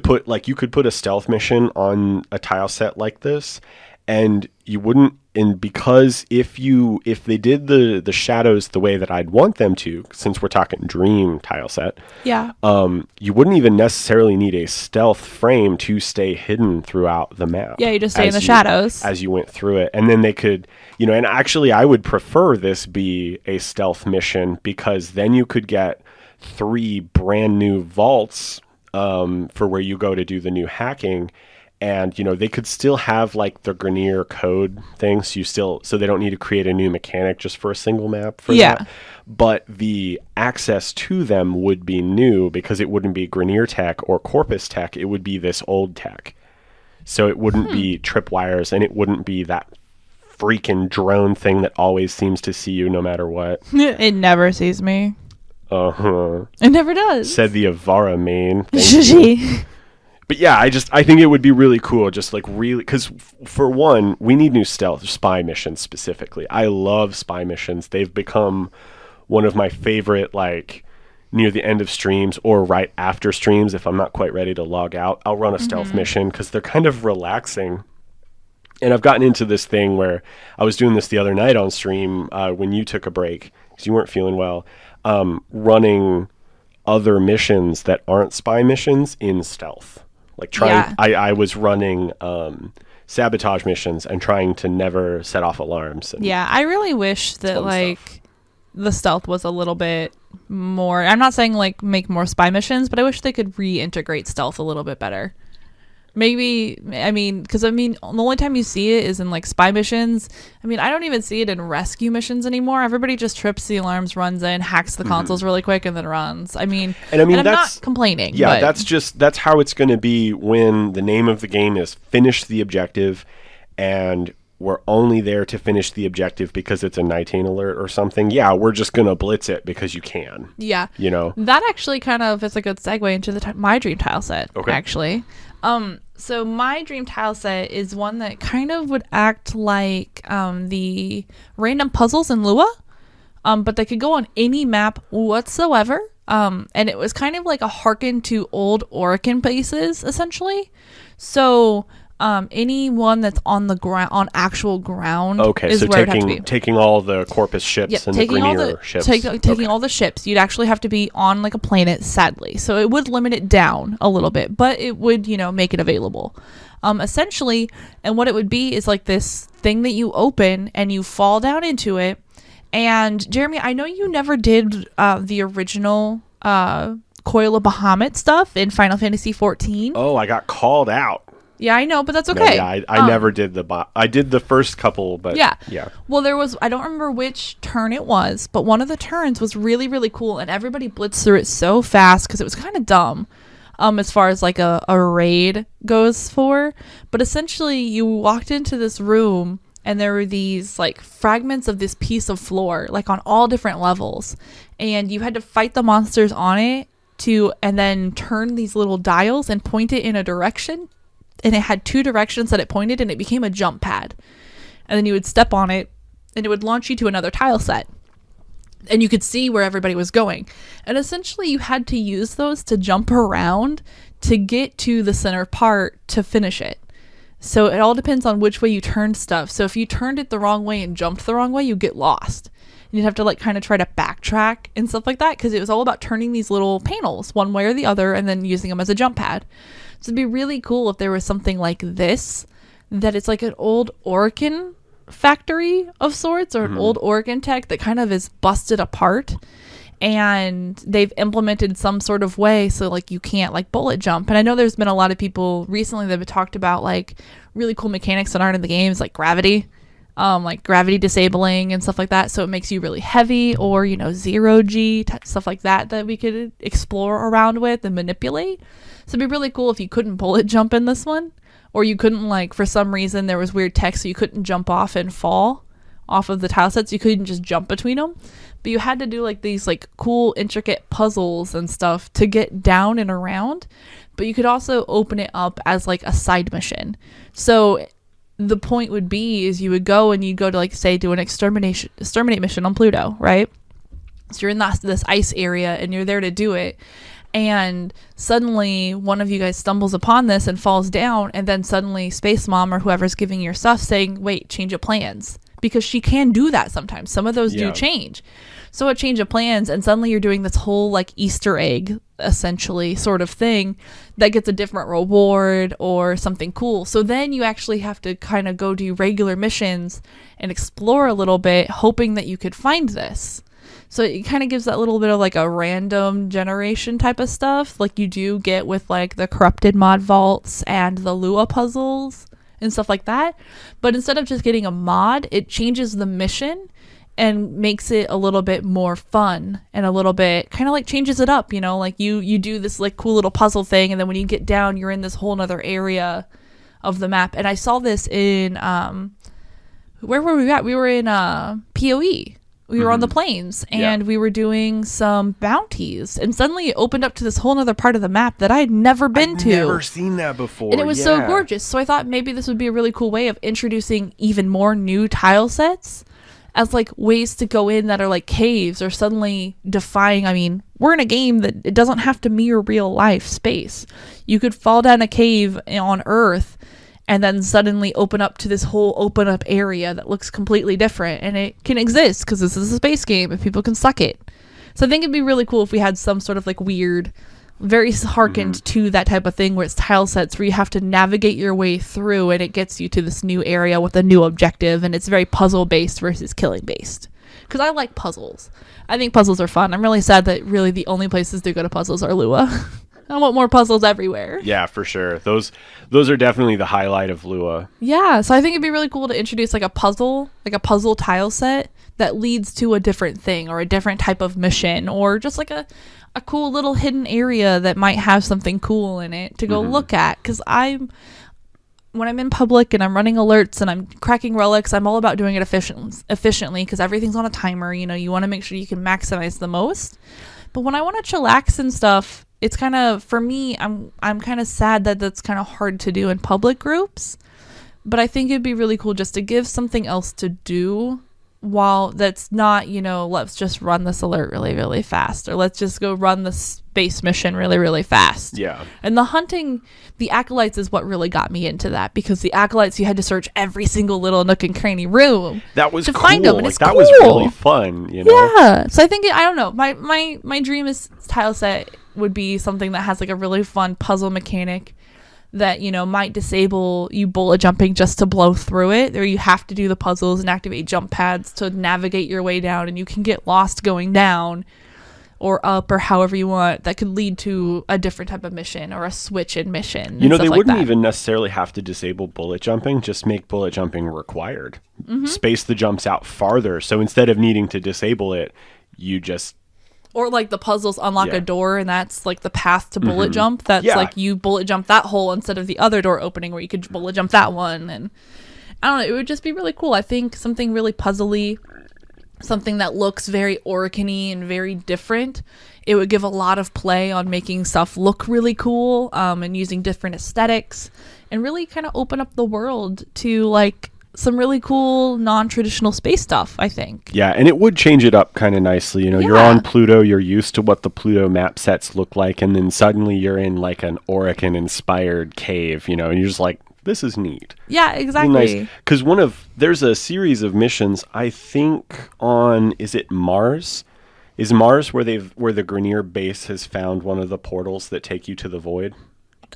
put, like, you could put a stealth mission on a tile set like this, and you wouldn't, and because if they did the shadows the way that I'd want them to, since we're talking dream tile set, you wouldn't even necessarily need a stealth frame to stay hidden throughout the map. Yeah, you just stay in the shadows as you went through it, and then they could, and actually I would prefer this be a stealth mission, because then you could get 3 brand new vaults for where you go to do the new hacking. And, they could still have like the Grenier code thing. So they don't need to create a new mechanic just for a single map for that. But the access to them would be new, because it wouldn't be Grenier tech or Corpus tech. It would be this old tech. So it wouldn't be tripwires, and it wouldn't be that freaking drone thing that always seems to see you no matter what. It never sees me. Uh-huh. It never does. Said the Avara main. But yeah, I think it would be really cool, just like really, because for one, we need new stealth spy missions specifically. I love spy missions. They've become one of my favorite, like near the end of streams or right after streams. If I'm not quite ready to log out, I'll run a stealth mission because they're kind of relaxing. And I've gotten into this thing where I was doing this the other night on stream when you took a break because you weren't feeling well, running other missions that aren't spy missions in stealth. Like trying, I was running sabotage missions and trying to never set off alarms. And I really wish that like the stealth was a little bit more. I'm not saying like make more spy missions, but I wish they could reintegrate stealth a little bit better. Maybe, because the only time you see it is in like spy missions. I don't even see it in rescue missions anymore. Everybody just trips the alarms, runs in, hacks the consoles really quick, and then runs. And I'm not complaining. Yeah, but that's how it's going to be when the name of the game is finish the objective, and we're only there to finish the objective because it's a nighttime alert or something. Yeah, we're just going to blitz it because you can. Yeah. That actually kind of is a good segue into my dream tile set, actually. So my dream tile set is one that kind of would act like the random puzzles in Lua, but they could go on any map whatsoever. And it was kind of like a hearken to old Oregon bases, essentially. So anyone that's on the ground, on actual ground, okay, is so where it had to be. Taking all the Corpus ships and the Grenier ships. Taking all the ships, you'd actually have to be on like a planet, sadly. So it would limit it down a little bit, but it would, make it available. Essentially, and what it would be is like this thing that you open and you fall down into it. And Jeremy, I know you never did the original Coil of Bahamut stuff in Final Fantasy XIV. Oh, I got called out. Yeah, I know, but that's okay. No, yeah, I never did I did the first couple, but yeah. Well, I don't remember which turn it was, but one of the turns was really, really cool, and everybody blitzed through it so fast because it was kind of dumb as far as like a raid goes for. But essentially, you walked into this room, and there were these like fragments of this piece of floor, like on all different levels, and you had to fight the monsters on it and then turn these little dials and point it in a direction. And it had two directions that it pointed, and it became a jump pad. And then you would step on it, and it would launch you to another tile set. And you could see where everybody was going. And essentially, you had to use those to jump around to get to the center part to finish it. So it all depends on which way you turned stuff. So if you turned it the wrong way and jumped the wrong way, you get lost. And you'd have to like kind of try to backtrack and stuff like that, because it was all about turning these little panels one way or the other and then using them as a jump pad. So it'd be really cool if there was something like this, that it's like an old Oregon factory of sorts, or an old Oregon tech that kind of is busted apart, and they've implemented some sort of way so like you can't like bullet jump. And I know there's been a lot of people recently that have talked about like really cool mechanics that aren't in the games, like gravity disabling and stuff like that, so it makes you really heavy, or zero G stuff like that we could explore around with and manipulate. So it'd be really cool if you couldn't bullet jump in this one, or you couldn't, like, for some reason there was weird tech so you couldn't jump off and fall off of the tile sets. You couldn't just jump between them, but you had to do like these like cool intricate puzzles and stuff to get down and around. But you could also open it up as like a side mission. So the point would be is you would go and you'd go to like say do an exterminate mission on Pluto, right? So you're in this ice area and you're there to do it. And suddenly one of you guys stumbles upon this and falls down, and then suddenly Space Mom or whoever's giving your stuff saying, wait, change of plans. Because she can do that sometimes. Some of those do change. So a change of plans, and suddenly you're doing this whole like Easter egg, essentially, sort of thing that gets a different reward or something cool. So then you actually have to kind of go do regular missions and explore a little bit, hoping that you could find this. So it kind of gives that little bit of like a random generation type of stuff, like you do get with like the corrupted mod vaults and the Lua puzzles and stuff like that. But instead of just getting a mod, it changes the mission and makes it a little bit more fun and a little bit kind of like changes it up, you know, like you do this like cool little puzzle thing, and then when you get down, you're in this whole nother area of the map. And I saw this in where were we at? We were in PoE. We were on the plains, and we were doing some bounties, and suddenly it opened up to this whole other part of the map that I had never been to. I've never seen that before. And it was so gorgeous. So I thought maybe this would be a really cool way of introducing even more new tile sets as like ways to go in that are like caves or suddenly defying. I mean, we're in a game that it doesn't have to mirror real life space. You could fall down a cave on Earth and then suddenly open up to this whole open up area that looks completely different, and it can exist because this is a space game and people can suck it. So I think it'd be really cool if we had some sort of like weird, very harkened to that type of thing where it's tile sets where you have to navigate your way through and it gets you to this new area with a new objective, and it's very puzzle based versus killing based. Because I like puzzles. I think puzzles are fun. I'm really sad that really the only places to go to puzzles are Lua. I want more puzzles everywhere. Yeah, for sure. Those are definitely the highlight of Lua. Yeah, so I think it'd be really cool to introduce like a puzzle tile set that leads to a different thing or a different type of mission, or just like a cool little hidden area that might have something cool in it to go look at. Because when I'm in public and I'm running alerts and I'm cracking relics, I'm all about doing it efficiently because everything's on a timer. You know, you want to make sure you can maximize the most. But when I want to chillax and stuff, it's kind of, for me, I'm kind of sad that that's kind of hard to do in public groups. But I think it'd be really cool just to give something else to do while that's not, you know, let's just run this alert really, really fast, or let's just go run the space mission really, really fast. Yeah. And the hunting, the acolytes is what really got me into that, because the acolytes, you had to search every single little nook and cranny room that was to cool. find them, and like, it's that cool. was really fun, you know? Yeah. So I think, I don't know, my dream is tile set would be something that has like a really fun puzzle mechanic that, you know, might disable you bullet jumping just to blow through it, or you have to do the puzzles and activate jump pads to navigate your way down, and you can get lost going down or up or however you want. That could lead to a different type of mission or a switch in mission. You know, they wouldn't even necessarily have to disable bullet jumping, just make bullet jumping required. Space the jumps out farther, so instead of needing to disable it, you just... Or like the puzzles unlock a door, and that's like the path to bullet jump. That's like you bullet jump that hole instead of the other door opening where you could bullet jump that one. And I don't know, it would just be really cool. I think something really puzzly, something that looks very Oricon-y and very different. It would give a lot of play on making stuff look really cool, and using different aesthetics, and really kind of open up the world to like some really cool non-traditional space stuff, I think. Yeah, and it would change it up kind of nicely. You know, you're on Pluto, you're used to what the Pluto map sets look like, and then suddenly you're in like an Oricon-inspired cave, you know, and you're just like, this is neat. Yeah, exactly. Because there's a series of missions, I think on, is it Mars? Is Mars where the Grenier base has found one of the portals that take you to the void?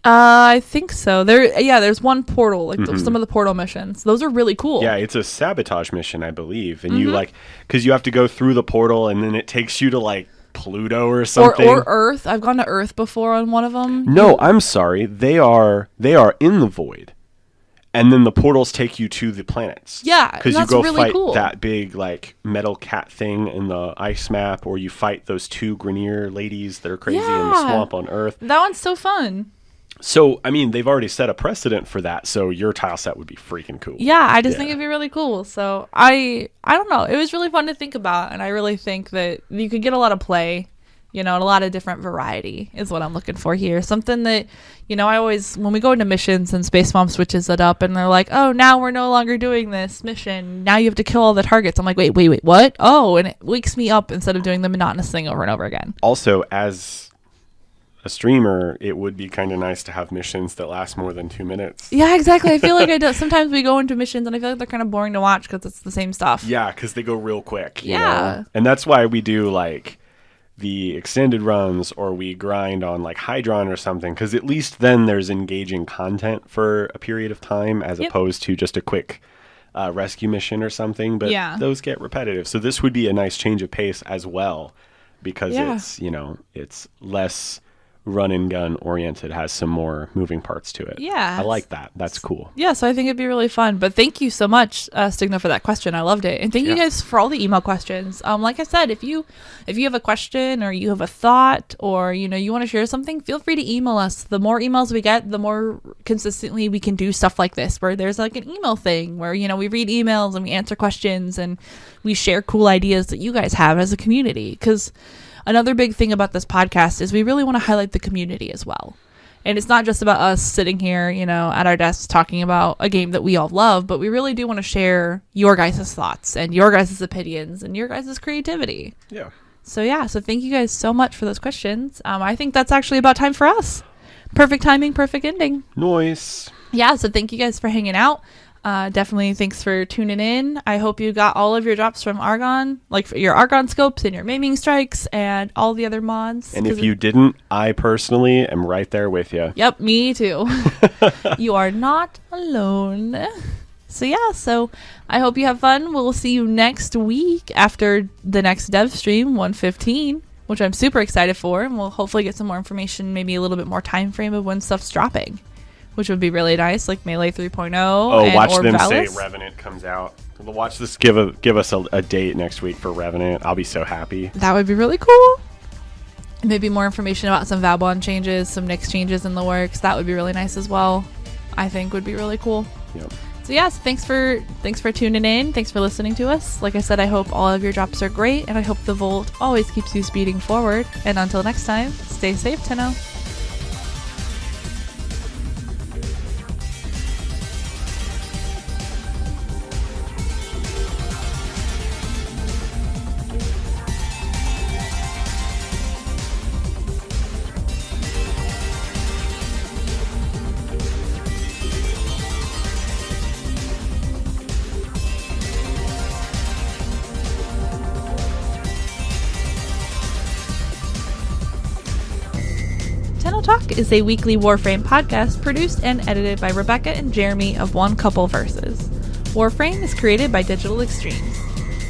I think so. There's one portal, like some of the portal missions. Those are really cool. Yeah, it's a sabotage mission, I believe. And you like, because you have to go through the portal and then it takes you to like Pluto or something. Or Earth. I've gone to Earth before on one of them. No, I'm sorry. They are in the void. And then the portals take you to the planets. Yeah, because you go really fight cool. that big like metal cat thing in the ice map, or you fight those two Grenier ladies that are crazy in the swamp on Earth. That one's so fun. So, I mean, they've already set a precedent for that, so your tile set would be freaking cool. Yeah, I just think it'd be really cool. So, I don't know. It was really fun to think about, and I really think that you could get a lot of play, you know, and a lot of different variety is what I'm looking for here. Something that, you know, I always, when we go into missions and Space Mom switches it up, and they're like, oh, now we're no longer doing this mission. Now you have to kill all the targets. I'm like, wait, what? Oh, and it wakes me up instead of doing the monotonous thing over and over again. Also, as a streamer, it would be kind of nice to have missions that last more than 2 minutes. Yeah, exactly. I feel like sometimes we go into missions and I feel like they're kind of boring to watch because it's the same stuff. Yeah, because they go real quick. You know? And that's why we do like the extended runs, or we grind on like Hydron or something, because at least then there's engaging content for a period of time as opposed to just a quick rescue mission or something. But those get repetitive. So this would be a nice change of pace as well, because it's, you know, it's less run and gun oriented, has some more moving parts to it. Yeah. I like that. That's cool. Yeah, so I think it'd be really fun. But thank you so much, Stigna, for that question. I loved it. And thank you guys for all the email questions. Like I said, if you have a question or you have a thought or, you want to share something, feel free to email us. The more emails we get, the more consistently we can do stuff like this, where there's like an email thing where, we read emails and we answer questions and we share cool ideas that you guys have as a community. Because another big thing about this podcast is we really want to highlight the community as well. And it's not just about us sitting here, at our desks talking about a game that we all love, but we really do want to share your guys' thoughts and your guys' opinions and your guys' creativity. Yeah. So thank you guys so much for those questions. I think that's actually about time for us. Perfect timing, perfect ending. Nice. Yeah, so thank you guys for hanging out. Definitely thanks for tuning in. I hope you got all of your drops from Argon, like your Argon scopes and your maiming strikes and all the other mods. And if you didn't, I personally am right there with you. Yep, me too. You are not alone. So I hope you have fun. We'll see you next week after the next dev stream, 115, which I'm super excited for. And we'll hopefully get some more information, maybe a little bit more time frame of when stuff's dropping, which would be really nice, like Melee 3.0. Oh, watch them Valis. say Revenant comes out. Watch this give us a date next week for Revenant. I'll be so happy. That would be really cool. Maybe more information about some Vabon changes, some Nyx changes in the works. That would be really nice as well. I think would be really cool. Yep. So thanks for tuning in. Thanks for listening to us. Like I said, I hope all of your drops are great, and I hope the Volt always keeps you speeding forward. And until next time, stay safe, Tenno. TennoTalk is a weekly Warframe podcast produced and edited by Rebecca and Jeremy of One Couple Verses. Warframe is created by Digital Extremes.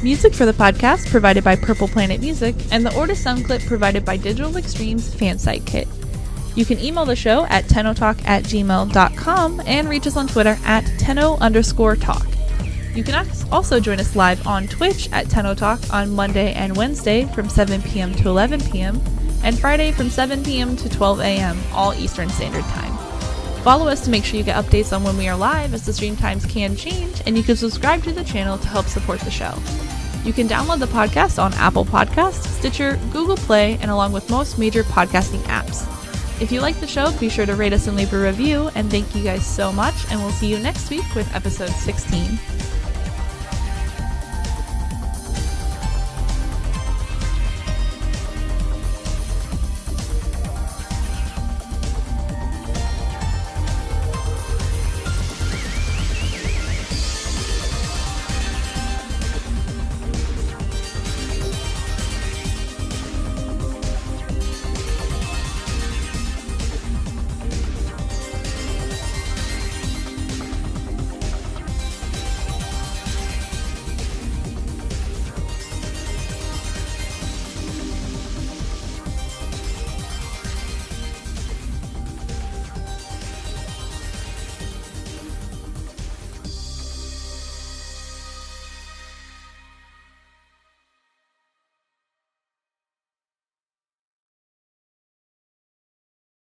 Music for the podcast provided by Purple Planet Music, and the Orta sound clip provided by Digital Extremes Fansite Kit. You can email the show at tennotalk@gmail.com and reach us on Twitter at tenno_talk. You can also join us live on Twitch at TennoTalk on Monday and Wednesday from 7 p.m. to 11 p.m. and Friday from 7 p.m. to 12 a.m., all Eastern Standard Time. Follow us to make sure you get updates on when we are live, as the stream times can change, and you can subscribe to the channel to help support the show. You can download the podcast on Apple Podcasts, Stitcher, Google Play, and along with most major podcasting apps. If you like the show, be sure to rate us and leave a review, and thank you guys so much, and we'll see you next week with episode 16.